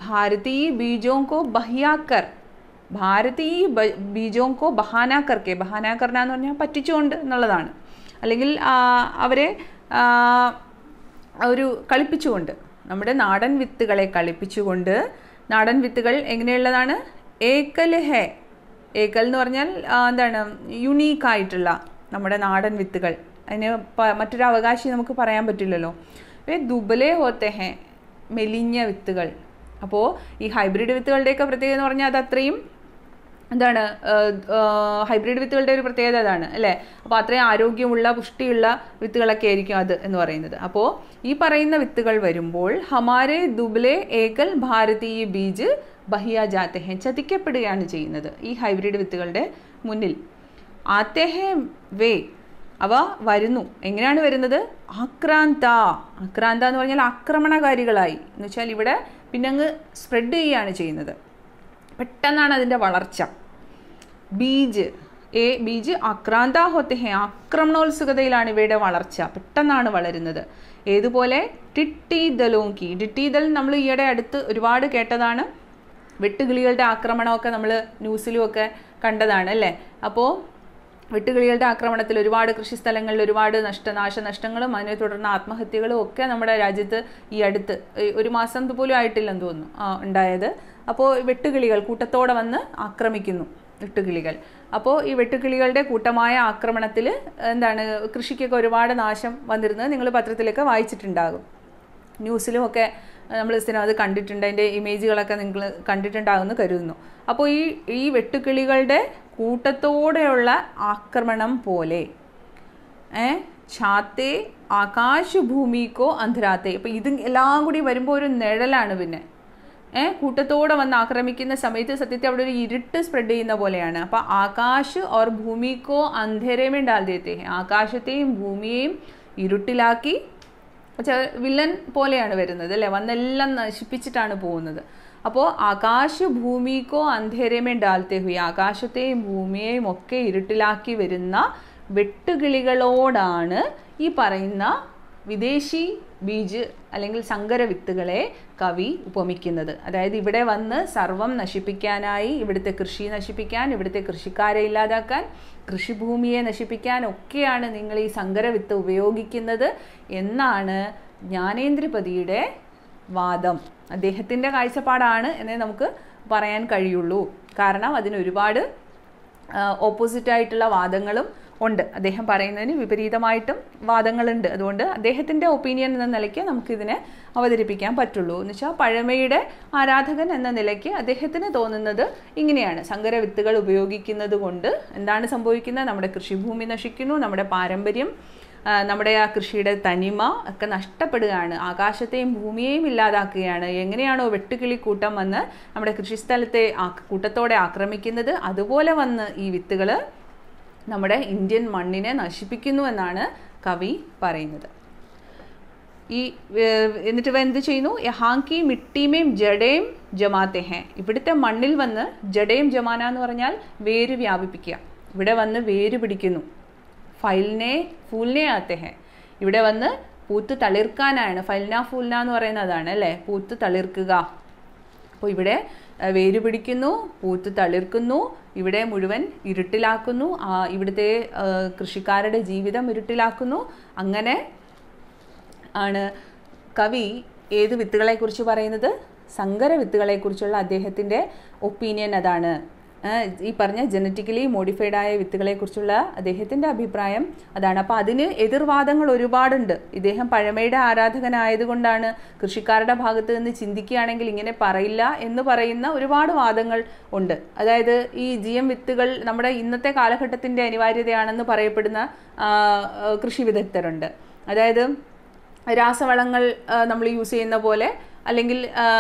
ഭാരതീയ ബീജോं को ബഹിയാക്കർ, ഭാരതീയ ബീജോं को ബഹാന കർക്കെ, ബഹാന കർന എന്ന് പറഞ്ഞാൽ പറ്റിച്ചുകൊണ്ട് എന്നുള്ളതാണ്, അല്ലെങ്കിൽ അവരെ ഒരു കളിപ്പിച്ചുകൊണ്ട്, നമ്മുടെ നാടൻ വിത്തുകളെ കളിപ്പിച്ചുകൊണ്ട്. നാടൻ വിത്തുകൾ എങ്ങനെയുള്ളതാണ്? ഏക്കൽ ഹേ, ഏക്കൽ എന്ന് പറഞ്ഞാൽ എന്താണ്, യുണീക്കായിട്ടുള്ള നമ്മുടെ നാടൻ വിത്തുകൾ. അതിന് മറ്റൊരു അവകാശി നമുക്ക് പറയാൻ പറ്റില്ലല്ലോ. ദുബലെ ഹോത്തെ ഹേ, മെലിഞ്ഞ വിത്തുകൾ. അപ്പോൾ ഈ ഹൈബ്രിഡ് വിത്തുകളുടെയൊക്കെ പ്രത്യേകത എന്ന് പറഞ്ഞാൽ അത് അത്രയും എന്താണ്, ഹൈബ്രിഡ് വിത്തുകളുടെ ഒരു പ്രത്യേകത അതാണ് അല്ലേ. അപ്പോൾ അത്രയും ആരോഗ്യമുള്ള പുഷ്ടിയുള്ള വിത്തുകളൊക്കെ ആയിരിക്കും അത് എന്ന് പറയുന്നത്. അപ്പോൾ ഈ പറയുന്ന വിത്തുകൾ വരുമ്പോൾ ഹമാരെ ദുബലെ ഏകൽ ഭാരതീയ ബീജ് ബഹിയ ജാത്തെ ഹെ, ചതിക്കപ്പെടുകയാണ് ചെയ്യുന്നത് ഈ ഹൈബ്രിഡ് വിത്തുകളുടെ മുന്നിൽ. ആത്തെ ഹേ വേ, അവ വരുന്നു. എങ്ങനെയാണ് വരുന്നത്? ആക്രാന്ത. ആക്രാന്ത എന്ന് പറഞ്ഞാൽ ആക്രമണകാരികളായി എന്ന് വെച്ചാൽ ഇവിടെ പിന്നെ അങ്ങ് സ്പ്രെഡ് ചെയ്യുകയാണ് ചെയ്യുന്നത്. പെട്ടെന്നാണ് അതിൻ്റെ വളർച്ച. ബീജ് ബീജ് ആക്രാന്ത ഹോത്തെ ഹേ, ആക്രമണോത്സുകതയിലാണ് ഇവയുടെ വളർച്ച, പെട്ടെന്നാണ് വളരുന്നത്. ഏതുപോലെ? ടിട്ടി ദലോങ്കി. ടിട്ടി ദൽ നമ്മൾ ഈയിടെ അടുത്ത് ഒരുപാട് കേട്ടതാണ്. വെട്ടുകിളികളുടെ ആക്രമണമൊക്കെ നമ്മൾ ന്യൂസിലുമൊക്കെ കണ്ടതാണ് അല്ലേ. അപ്പോൾ വെട്ടുകിളികളുടെ ആക്രമണത്തിൽ ഒരുപാട് കൃഷിസ്ഥലങ്ങളിൽ ഒരുപാട് നാശനഷ്ടങ്ങളും അതിനെ തുടർന്ന് ആത്മഹത്യകളും ഒക്കെ നമ്മുടെ രാജ്യത്ത് ഈ അടുത്ത് ഒരു മാസം പോലും ആയിട്ടില്ലെന്ന് തോന്നുന്നു ഉണ്ടായത്. അപ്പോൾ വെട്ടുകിളികൾ കൂട്ടത്തോടെ വന്ന് ആക്രമിക്കുന്നു വെട്ടുകിളികൾ. അപ്പോൾ ഈ വെട്ടുകിളികളുടെ കൂട്ടമായ ആക്രമണത്തിൽ എന്താണ് കൃഷിക്കൊക്കെ ഒരുപാട് നാശം വന്നിരുന്നത് നിങ്ങൾ പത്രത്തിലൊക്കെ വായിച്ചിട്ടുണ്ടാകും, ന്യൂസിലും ഒക്കെ നമ്മൾ സ്ഥിരം അത് കണ്ടിട്ടുണ്ട്. അതിൻ്റെ ഇമേജുകളൊക്കെ നിങ്ങൾ കണ്ടിട്ടുണ്ടാകുമെന്ന് കരുതുന്നു. അപ്പോൾ ഈ വെട്ടുകിളികളുടെ കൂട്ടത്തോടെയുള്ള ആക്രമണം പോലെ ഛാത്തേ ആകാശ് ഭൂമിക്കോ അന്ധരാത്തെ. അപ്പോൾ ഇത് എല്ലാം കൂടി വരുമ്പോൾ ഒരു നിഴലാണ്. പിന്നെ കൂട്ടത്തോടെ വന്ന് ആക്രമിക്കുന്ന സമയത്ത് സത്യത്തെ അവിടെ ഒരു ഇരുട്ട് സ്പ്രെഡ് ചെയ്യുന്ന പോലെയാണ്. അപ്പോൾ ആകാശ് ഓർ ഭൂമിക്കോ അന്ധേരമേ ഡാൽ ദേത്തെ, ആകാശത്തെയും ഭൂമിയെയും ഇരുട്ടിലാക്കി വില്ലൻ പോലെയാണ് വരുന്നത് അല്ലേ, വന്നെല്ലാം നശിപ്പിച്ചിട്ടാണ് പോകുന്നത്. അപ്പോൾ ആകാശ് ഭൂമിക്കോ അന്ധേരമേ ഡാൽത്തെ ഹുയി, ആകാശത്തെയും ഭൂമിയെയും ഒക്കെ ഇരുട്ടിലാക്കി വരുന്ന വെട്ടുകിളികളോടാണ് ഈ പറയുന്ന വിദേശി ബീജ് അല്ലെങ്കിൽ സങ്കര വിത്തുകളെ കവി ഉപമിക്കുന്നത്. അതായത് ഇവിടെ വന്ന് സർവം നശിപ്പിക്കാനായി, ഇവിടുത്തെ കൃഷി നശിപ്പിക്കാൻ, ഇവിടുത്തെ കൃഷിക്കാരെ ഇല്ലാതാക്കാൻ, കൃഷിഭൂമിയെ നശിപ്പിക്കാൻ ഒക്കെയാണ് നിങ്ങൾ ഈ സങ്കര വിത്ത് ഉപയോഗിക്കുന്നത് എന്നാണ് ജ്ഞാനേന്ദ്രപതിയുടെ വാദം. അദ്ദേഹത്തിൻ്റെ കാഴ്ചപ്പാടാണ് എന്നേ നമുക്ക് പറയാൻ കഴിയുള്ളൂ. കാരണം അതിന് ഒരുപാട് ഓപ്പോസിറ്റായിട്ടുള്ള വാദങ്ങളും ഉണ്ട്. അദ്ദേഹം പറയുന്നതിന് വിപരീതമായിട്ടും വാദങ്ങളുണ്ട്. അതുകൊണ്ട് അദ്ദേഹത്തിൻ്റെ ഒപ്പീനിയൻ എന്ന നിലയ്ക്ക് നമുക്കിതിനെ അവതരിപ്പിക്കാൻ പറ്റുള്ളൂ. എന്ന് വെച്ചാൽ പഴമയുടെ ആരാധകൻ എന്ന നിലയ്ക്ക് അദ്ദേഹത്തിന് തോന്നുന്നത് ഇങ്ങനെയാണ്. സങ്കര വിത്തുകൾ ഉപയോഗിക്കുന്നത് കൊണ്ട് എന്താണ് സംഭവിക്കുന്നത്? നമ്മുടെ കൃഷിഭൂമി നശിക്കുന്നു, നമ്മുടെ പാരമ്പര്യം, നമ്മുടെ ആ കൃഷിയുടെ തനിമ ഒക്കെ നഷ്ടപ്പെടുകയാണ്, ആകാശത്തെയും ഭൂമിയെയും ഇല്ലാതാക്കുകയാണ്. എങ്ങനെയാണോ വെട്ടുകിളിക്കൂട്ടം വന്ന് നമ്മുടെ കൃഷിസ്ഥലത്തെ കൂട്ടത്തോടെ ആക്രമിക്കുന്നത്, അതുപോലെ വന്ന് ഈ വിത്തുകൾ നമ്മുടെ ഇന്ത്യൻ മണ്ണിനെ നശിപ്പിക്കുന്നു എന്നാണ് കവി പറയുന്നത്. എന്നിട്ട് എന്ത് ചെയ്യുന്നു? യഹാങ്കി മിട്ടിമേം ജഡേം ജമാത്തെ ഹേ, ഇവിടുത്തെ മണ്ണിൽ വന്ന് ജഡേം ജമാന എന്ന് പറഞ്ഞാൽ വേര് വ്യാപിപ്പിക്കുക, ഇവിടെ വന്ന് വേര് പിടിക്കുന്നു. ഫൈലിനെ ഫൂലിനെ ആത്തെ ഹേ, ഇവിടെ വന്ന് പൂത്ത് തളിർക്കാനാണ്. ഫൈൽന ഫൂൽന എന്ന് പറയുന്നതാണ് അല്ലേ, പൂത്ത് തളിർക്കുക. അപ്പോൾ ഇവിടെ വേര് പിടിക്കുന്നു, പൂത്ത് തളിർക്കുന്നു, ഇവിടെ മുഴുവൻ ഇരുട്ടിലാക്കുന്നു, ഇവിടുത്തെ കൃഷിക്കാരുടെ ജീവിതം ഇരുട്ടിലാക്കുന്നു. അങ്ങനെ ആണ് കവി ഏത് വിത്തുകളെക്കുറിച്ച് പറയുന്നത്? സങ്കര വിത്തുകളെക്കുറിച്ചുള്ള അദ്ദേഹത്തിൻ്റെ ഒപ്പീനിയൻ അതാണ്. ഈ പറഞ്ഞ ജനറ്റിക്കലി മോഡിഫൈഡ് ആയ വിത്തുകളെക്കുറിച്ചുള്ള അദ്ദേഹത്തിൻ്റെ അഭിപ്രായം അതാണ്. അപ്പോൾ അതിന് എതിർവാദങ്ങൾ ഒരുപാടുണ്ട്. ഇദ്ദേഹം പഴമയുടെ ആരാധകനായതുകൊണ്ടാണ് കൃഷിക്കാരുടെ ഭാഗത്ത് നിന്ന് ചിന്തിക്കുകയാണെങ്കിൽ ഇങ്ങനെ പറയില്ല എന്ന് പറയുന്ന ഒരുപാട് വാദങ്ങൾ ഉണ്ട്. അതായത് ഈ GM വിത്തുകൾ നമ്മുടെ ഇന്നത്തെ കാലഘട്ടത്തിൻ്റെ അനിവാര്യതയാണെന്ന് പറയപ്പെടുന്ന കൃഷി വിദഗ്ധരുണ്ട്. അതായത് രാസവളങ്ങൾ നമ്മൾ യൂസ് ചെയ്യുന്ന പോലെ അല്ലെങ്കിൽ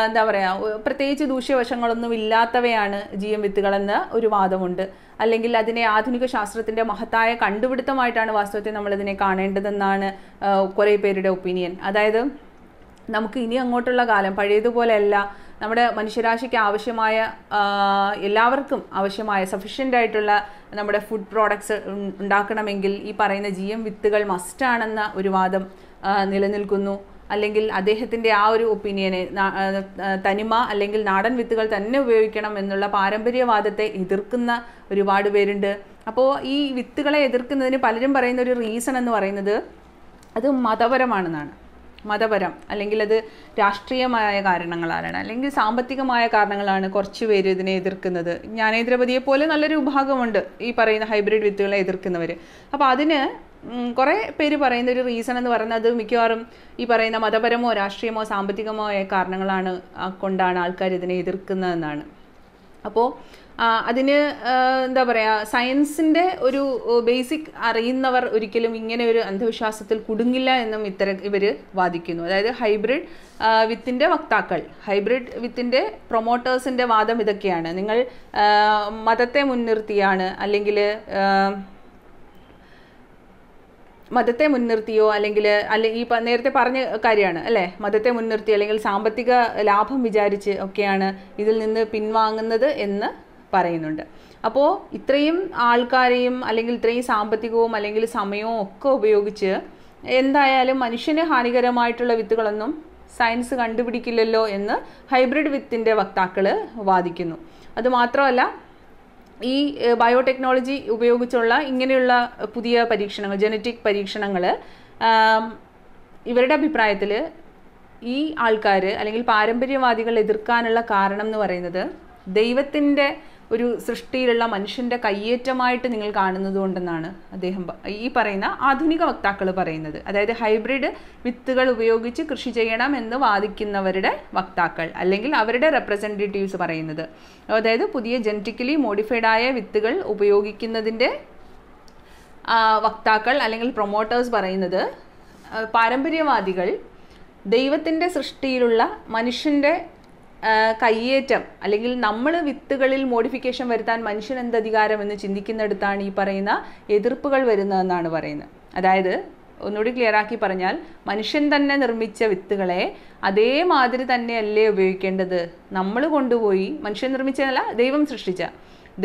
എന്താ പറയുക, പ്രത്യേകിച്ച് ദൂഷ്യവശങ്ങളൊന്നും ഇല്ലാത്തവയാണ് GM വിത്തുകളെന്ന് ഒരു വാദമുണ്ട്. അല്ലെങ്കിൽ അതിനെ ആധുനിക ശാസ്ത്രത്തിൻ്റെ മഹത്തായ കണ്ടുപിടുത്തമായിട്ടാണ് വാസ്തവത്തിൽ നമ്മളിതിനെ കാണേണ്ടതെന്നാണ് കുറേ പേരുടെ ഒപ്പീനിയൻ. അതായത് നമുക്ക് ഇനി അങ്ങോട്ടുള്ള കാലം പഴയതുപോലെയല്ല. നമ്മുടെ മനുഷ്യരാശിക്ക് ആവശ്യമായ, എല്ലാവർക്കും ആവശ്യമായ സഫിഷ്യൻ്റ് ആയിട്ടുള്ള നമ്മുടെ ഫുഡ് പ്രോഡക്ട്സ് ഉണ്ടാക്കണമെങ്കിൽ ഈ പറയുന്ന GM വിത്തുകൾ മസ്റ്റാണെന്ന ഒരു വാദം നിലനിൽക്കുന്നു. അല്ലെങ്കിൽ അദ്ദേഹത്തിൻ്റെ ആ ഒരു ഒപ്പീനിയനെ തനിമ അല്ലെങ്കിൽ നാടൻ വിത്തുകൾ തന്നെ ഉപയോഗിക്കണം എന്നുള്ള പാരമ്പര്യവാദത്തെ എതിർക്കുന്ന ഒരുപാട് പേരുണ്ട്. അപ്പോൾ ഈ വിത്തുകളെ എതിർക്കുന്നതിന് പലരും പറയുന്ന ഒരു റീസൺ എന്ന് പറയുന്നത് അത് മതപരമാണെന്നാണ്. മതപരം അല്ലെങ്കിൽ അത് രാഷ്ട്രീയമായ കാരണങ്ങളാണ്, അല്ലെങ്കിൽ സാമ്പത്തികമായ കാരണങ്ങളാണ് കുറച്ച് പേര് ഇതിനെ എതിർക്കുന്നത്. ജ്ഞാനേന്ദ്രപതിയെ പോലെ നല്ലൊരു വിഭാഗമുണ്ട് ഈ പറയുന്ന ഹൈബ്രിഡ് വിത്തുകളെ എതിർക്കുന്നവർ. അപ്പോൾ അതിന് കുറേ പേര് പറയുന്ന ഒരു റീസൺ എന്ന് പറയുന്നത് മിക്കവാറും ഈ പറയുന്ന മതപരമോ രാഷ്ട്രീയമോ സാമ്പത്തികമോ ആയ കാരണങ്ങളാണ് കൊണ്ടാണ് ആൾക്കാർ ഇതിനെ എതിർക്കുന്നതെന്നാണ്. അപ്പോൾ അതിന് എന്താ പറയുക, സയൻസിൻ്റെ ഒരു ബേസിക് അറിയുന്നവർ ഒരിക്കലും ഇങ്ങനെ ഒരു അന്ധവിശ്വാസത്തിൽ കുടുങ്ങില്ല എന്നും ഇവർ വാദിക്കുന്നു. അതായത് ഹൈബ്രിഡ് വിത്തിൻ്റെ വക്താക്കൾ, ഹൈബ്രിഡ് വിത്തിൻ്റെ പ്രൊമോട്ടേഴ്സിൻ്റെ വാദം ഇതൊക്കെയാണ്. നിങ്ങൾ മതത്തെ മുൻനിർത്തിയാണ് അല്ലെങ്കിൽ മതത്തെ മുൻനിർത്തിയോ അല്ലെങ്കിൽ ഈ നേരത്തെ പറഞ്ഞ കാര്യമാണ് അല്ലേ, മതത്തെ മുൻനിർത്തി അല്ലെങ്കിൽ സാമ്പത്തിക ലാഭം വിചാരിച്ച് ഒക്കെയാണ് ഇതിൽ നിന്ന് പിൻവാങ്ങുന്നത് എന്ന് പറയുന്നുണ്ട്. അപ്പോൾ ഇത്രയും ആൾക്കാരെയും അല്ലെങ്കിൽ ഇത്രയും സാമ്പത്തികവും അല്ലെങ്കിൽ സമയവും ഒക്കെ ഉപയോഗിച്ച് എന്തായാലും മനുഷ്യന് ഹാനികരമായിട്ടുള്ള വിത്തുകളൊന്നും സയൻസ് കണ്ടുപിടിക്കില്ലല്ലോ എന്ന് ഹൈബ്രിഡ് വിത്തിൻ്റെ വക്താക്കൾ വാദിക്കുന്നു. അതുമാത്രമല്ല, ഈ ബയോടെക്നോളജി ഉപയോഗിച്ചുള്ള ഇങ്ങനെയുള്ള പുതിയ പരീക്ഷണങ്ങൾ, ജനറ്റിക് പരീക്ഷണങ്ങൾ, ഇവരുടെ അഭിപ്രായത്തിൽ ഈ ആൾക്കാർ അല്ലെങ്കിൽ പാരമ്പര്യവാദികൾ എതിർക്കാനുള്ള കാരണം എന്ന് പറയുന്നത് ദൈവത്തിൻ്റെ ഒരു സൃഷ്ടിയിലുള്ള മനുഷ്യൻ്റെ കയ്യേറ്റമായിട്ട് നിങ്ങൾ കാണുന്നത് കൊണ്ടെന്നാണ് ഈ പറയുന്ന ആധുനിക വക്താക്കൾ പറയുന്നത്. അതായത് ഹൈബ്രിഡ് വിത്തുകൾ ഉപയോഗിച്ച് കൃഷി ചെയ്യണം എന്ന് വാദിക്കുന്നവരുടെ വക്താക്കൾ അല്ലെങ്കിൽ അവരുടെ റെപ്രസെൻറ്റേറ്റീവ്സ് പറയുന്നത്, അതായത് പുതിയ ജനറ്റിക്കലി മോഡിഫൈഡ് ആയ വിത്തുകൾ ഉപയോഗിക്കുന്നതിൻ്റെ വക്താക്കൾ അല്ലെങ്കിൽ പ്രൊമോട്ടേഴ്സ് പറയുന്നത് പാരമ്പര്യവാദികൾ ദൈവത്തിൻ്റെ സൃഷ്ടിയിലുള്ള മനുഷ്യൻ്റെ കയ്യേറ്റം അല്ലെങ്കിൽ നമ്മൾ വിത്തുകളിൽ മോഡിഫിക്കേഷൻ വരുത്താൻ മനുഷ്യൻ എന്ത് അധികാരം എന്ന് ചിന്തിക്കുന്നിടത്താണ് ഈ പറയുന്ന എതിർപ്പുകൾ വരുന്നതെന്നാണ് പറയുന്നത്. അതായത് ഒന്നുകൂടി ക്ലിയർ ആക്കി പറഞ്ഞാൽ, മനുഷ്യൻ തന്നെ നിർമ്മിച്ച വിത്തുകളെ അതേമാതിരി തന്നെയല്ലേ ഉപയോഗിക്കേണ്ടത്? നമ്മൾ കൊണ്ടുപോയി, മനുഷ്യൻ നിർമ്മിച്ചതല്ല,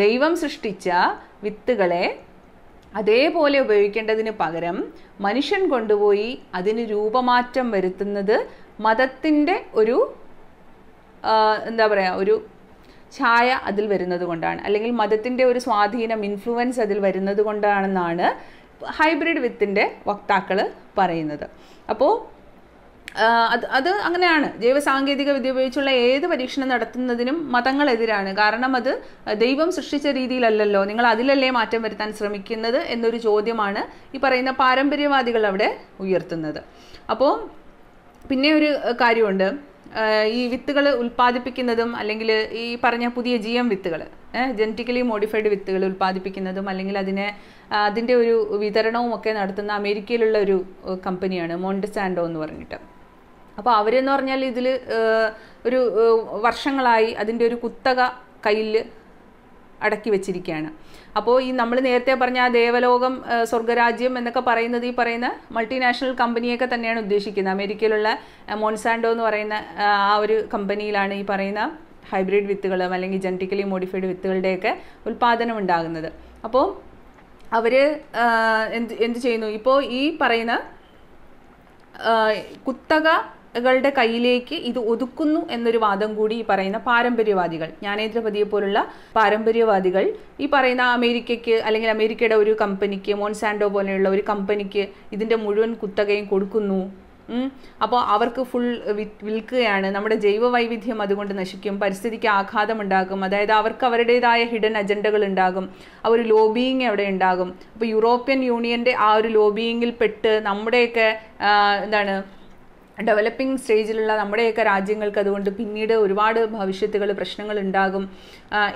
ദൈവം സൃഷ്ടിച്ച വിത്തുകളെ അതേപോലെ ഉപയോഗിക്കേണ്ടതിന് പകരം മനുഷ്യൻ കൊണ്ടുപോയി അതിന് രൂപമാറ്റം വരുത്തുന്നത് മതത്തിൻ്റെ ഒരു ഒരു ഛായ അതിൽ വരുന്നത് കൊണ്ടാണ്, അല്ലെങ്കിൽ മതത്തിൻ്റെ ഒരു സ്വാധീനം, ഇൻഫ്ലുവൻസ് അതിൽ വരുന്നത് കൊണ്ടാണെന്നാണ് ഹൈബ്രിഡ് വിത്തിൻ്റെ വക്താക്കൾ പറയുന്നത്. അപ്പോൾ അത് അങ്ങനെയാണ്. ജൈവസാങ്കേതിക വിദ്യ ഉപയോഗിച്ചുള്ള ഏത് പരീക്ഷണം നടത്തുന്നതിനും മതങ്ങളെതിരാണ്. കാരണം അത് ദൈവം സൃഷ്ടിച്ച രീതിയിലല്ലല്ലോ, നിങ്ങൾ അതിലല്ലേ മാറ്റം വരുത്താൻ ശ്രമിക്കുന്നത് എന്നൊരു ചോദ്യമാണ് ഈ പറയുന്ന പാരമ്പര്യവാദികൾ അവിടെ ഉയർത്തുന്നത്. അപ്പോൾ പിന്നെ ഒരു കാര്യമുണ്ട്, ഈ വിത്തുകൾ ഉൽപ്പാദിപ്പിക്കുന്നതും അല്ലെങ്കിൽ ഈ പറഞ്ഞ പുതിയ GM വിത്തുകൾ, ജനറ്റിക്കലി മോഡിഫൈഡ് വിത്തുകൾ ഉൽപ്പാദിപ്പിക്കുന്നതും അല്ലെങ്കിൽ അതിൻ്റെ ഒരു വിതരണവും ഒക്കെ നടത്തുന്ന അമേരിക്കയിലുള്ള ഒരു കമ്പനിയാണ് മോണ്ടസാൻഡോ എന്ന് പറഞ്ഞിട്ട്. അപ്പോൾ അവരെന്ന് പറഞ്ഞാൽ ഇതിൽ ഒരു വർഷങ്ങളായി അതിൻ്റെ ഒരു കുത്തക കയ്യിൽ അടക്കി വെച്ചിരിക്കുകയാണ്. അപ്പോൾ ഈ നമ്മൾ നേരത്തെ പറഞ്ഞ ആ ദേവലോകം, സ്വർഗരാജ്യം എന്നൊക്കെ പറയുന്നത് ഈ പറയുന്ന മൾട്ടിനാഷണൽ കമ്പനിയൊക്കെ തന്നെയാണ് ഉദ്ദേശിക്കുന്നത്. അമേരിക്കയിലുള്ള മോൺസാൻഡോ എന്ന് പറയുന്ന ആ ഒരു കമ്പനിയിലാണ് ഈ പറയുന്ന ഹൈബ്രിഡ് വിത്തുകളും അല്ലെങ്കിൽ ജനറ്റിക്കലി മോഡിഫൈഡ് വിത്തുകളുടെയൊക്കെ ഉൽപ്പാദനം ഉണ്ടാകുന്നത്. അപ്പോൾ അവർ എന്ത് ചെയ്യുന്നു, ഇപ്പോൾ ഈ പറയുന്ന കുത്തകകളുടെ കയ്യിലേക്ക് ഇത് ഒതുക്കുന്നു എന്നൊരു വാദം കൂടി ഈ പറയുന്ന പാരമ്പര്യവാദികൾ, ജ്ഞാനേന്ദ്രപതിയെ പോലുള്ള പാരമ്പര്യവാദികൾ ഈ പറയുന്ന അമേരിക്കയ്ക്ക് അല്ലെങ്കിൽ അമേരിക്കയുടെ ഒരു കമ്പനിക്ക്, മോൺസാൻഡോ പോലെയുള്ള ഒരു കമ്പനിക്ക് ഇതിൻ്റെ മുഴുവൻ കുത്തകയും കൊടുക്കുന്നു. അപ്പോൾ അവർക്ക് ഫുൾ വിൽക്കുകയാണ്, നമ്മുടെ ജൈവ വൈവിധ്യം അതുകൊണ്ട് നശിക്കും, പരിസ്ഥിതിക്ക് ആഘാതമുണ്ടാകും. അതായത് അവർക്ക് അവരുടേതായ ഹിഡൻ അജണ്ടകൾ ഉണ്ടാകും, ആ ഒരു ലോബിയിങ് അവിടെ ഉണ്ടാകും. അപ്പോൾ യൂറോപ്യൻ യൂണിയൻ്റെ ആ ഒരു ലോബിയിങ്ങിൽ പെട്ട് നമ്മുടെയൊക്കെ ഡെവലപ്പിംഗ് സ്റ്റേജിലുള്ള നമ്മുടെയൊക്കെ രാജ്യങ്ങൾക്ക് അതുകൊണ്ട് പിന്നീട് ഒരുപാട് ഭവിഷ്യത്തുകൾ, പ്രശ്നങ്ങൾ ഉണ്ടാകും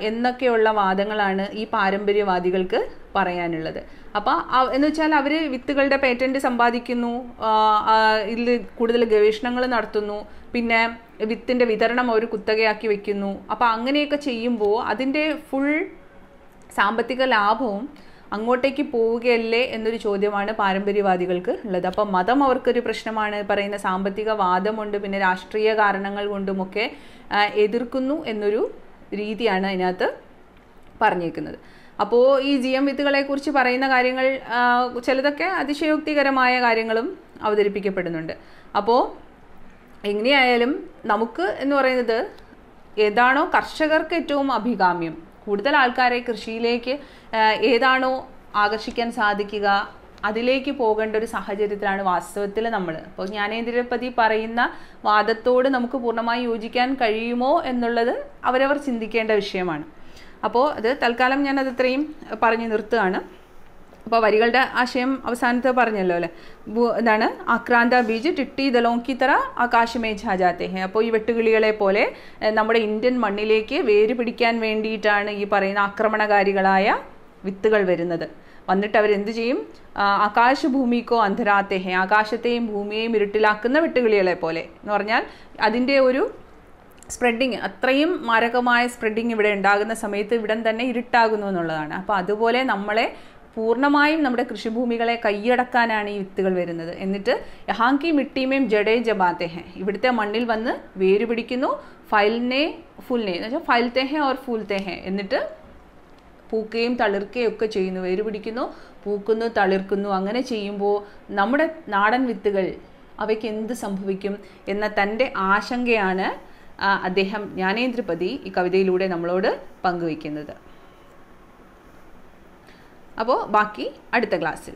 എന്നൊക്കെയുള്ള വാദങ്ങളാണ് ഈ പാരമ്പര്യവാദികൾക്ക് പറയാനുള്ളത്. അപ്പോൾ എന്ന് വെച്ചാൽ അവർ വിത്തുകളുടെ പേറ്റൻറ്റ് സമ്പാദിക്കുന്നു, ഇതിൽ കൂടുതൽ ഗവേഷണങ്ങൾ നടത്തുന്നു, പിന്നെ വിത്തിൻ്റെ വിതരണം അവർ കുത്തകയാക്കി വെക്കുന്നു. അപ്പോൾ അങ്ങനെയൊക്കെ ചെയ്യുമ്പോൾ അതിൻ്റെ ഫുൾ സാമ്പത്തിക ലാഭവും അങ്ങോട്ടേക്ക് പോവുകയല്ലേ എന്നൊരു ചോദ്യമാണ് പാരമ്പര്യവാദികൾക്ക് ഉള്ളത്. അപ്പം മതം അവർക്കൊരു പ്രശ്നമാണ്, പറയുന്ന സാമ്പത്തിക വാദമുണ്ട്, പിന്നെ രാഷ്ട്രീയ കാരണങ്ങൾ കൊണ്ടുമൊക്കെ എതിർക്കുന്നു എന്നൊരു രീതിയാണ് അതിനകത്ത് പറഞ്ഞേക്കുന്നത്. അപ്പോൾ ഈ GM വിത്തുകളെക്കുറിച്ച് പറയുന്ന കാര്യങ്ങൾ ചിലതൊക്കെ അതിശയോക്തികരമായ കാര്യങ്ങളും അവതരിപ്പിക്കപ്പെടുന്നുണ്ട്. അപ്പോൾ എങ്ങനെയായാലും നമുക്ക് എന്ന് പറയുന്നത് ഏതാണോ കർഷകർക്ക് ഏറ്റവും അഭികാമ്യം, കൂടുതൽ ആൾക്കാരെ കൃഷിയിലേക്ക് ഏതാണോ ആകർഷിക്കാൻ സാധിക്കുക അതിലേക്ക് പോകേണ്ട ഒരു സാഹചര്യത്തിലാണ് വാസ്തവത്തിൽ നമ്മൾ. അപ്പോൾ ജ്ഞാനേന്ദ്രപതി പറയുന്ന വാദത്തോട് നമുക്ക് പൂർണ്ണമായി യോജിക്കാൻ കഴിയുമോ എന്നുള്ളത് അവരവർ ചിന്തിക്കേണ്ട വിഷയമാണ്. അപ്പോൾ അത് തൽക്കാലം ഞാനത് ഇത്രയും പറഞ്ഞു നിർത്തുകയാണ്. അപ്പോൾ വരികളുടെ ആശയം അവസാനത്തെ പറഞ്ഞല്ലോ അല്ലേ, ആക്രാന്ത ബീജ് ടിട്ടി ദലോങ്കി തറ ആകാശമേ ഛാ ജാത്തെ ഹെ. അപ്പോൾ ഈ വെട്ടുകിളികളെ പോലെ നമ്മുടെ ഇന്ത്യൻ മണ്ണിലേക്ക് വേര് പിടിക്കാൻ വേണ്ടിയിട്ടാണ് ഈ പറയുന്ന ആക്രമണകാരികളായ വിത്തുകൾ വരുന്നത്. വന്നിട്ട് അവരെന്ത് ചെയ്യും, ആകാശഭൂമിക്കോ അന്ധരാത്തെ ഹെ, ആകാശത്തെയും ഭൂമിയെയും ഇരുട്ടിലാക്കുന്ന വെട്ടുകിളികളെ പോലെ എന്ന് പറഞ്ഞാൽ അതിൻ്റെ ഒരു സ്പ്രെഡിങ്, അത്രയും മാരകമായ സ്പ്രെഡിങ് ഇവിടെ ഉണ്ടാകുന്ന സമയത്ത് ഇവിടം തന്നെ ഇരുട്ടാകുന്നു എന്നുള്ളതാണ്. അപ്പോൾ അതുപോലെ നമ്മളെ പൂർണ്ണമായും നമ്മുടെ കൃഷിഭൂമികളെ കൈയടക്കാനാണ് ഈ വിത്തുകൾ വരുന്നത്. എന്നിട്ട് യഹാങ്കി മിട്ടിമേം ജഡേ ജബാത്തെ ഹെ, ഇവിടുത്തെ മണ്ണിൽ വന്ന് വേര് പിടിക്കുന്നു. ഫൈൽനെ ഫുൽനെ എന്ന് വെച്ചാൽ ഫൈൽത്തെ ഹെ ഓർ ഫൂൽത്തെ ഹെ, എന്നിട്ട് പൂക്കുകയും തളിർക്കുകയും ഒക്കെ ചെയ്യുന്നു. വേര് പിടിക്കുന്നു, പൂക്കുന്നു, തളിർക്കുന്നു. അങ്ങനെ ചെയ്യുമ്പോൾ നമ്മുടെ നാടൻ വിത്തുകൾ അവയ്ക്ക് എന്ത് സംഭവിക്കും എന്ന തൻ്റെ ആശങ്കയാണ് അദ്ദേഹം ജ്ഞാനേന്ദ്രപതി ഈ കവിതയിലൂടെ നമ്മളോട് പങ്കുവയ്ക്കുന്നത്. അപ്പോൾ ബാക്കി അടുത്ത ക്ലാസ്സിൽ.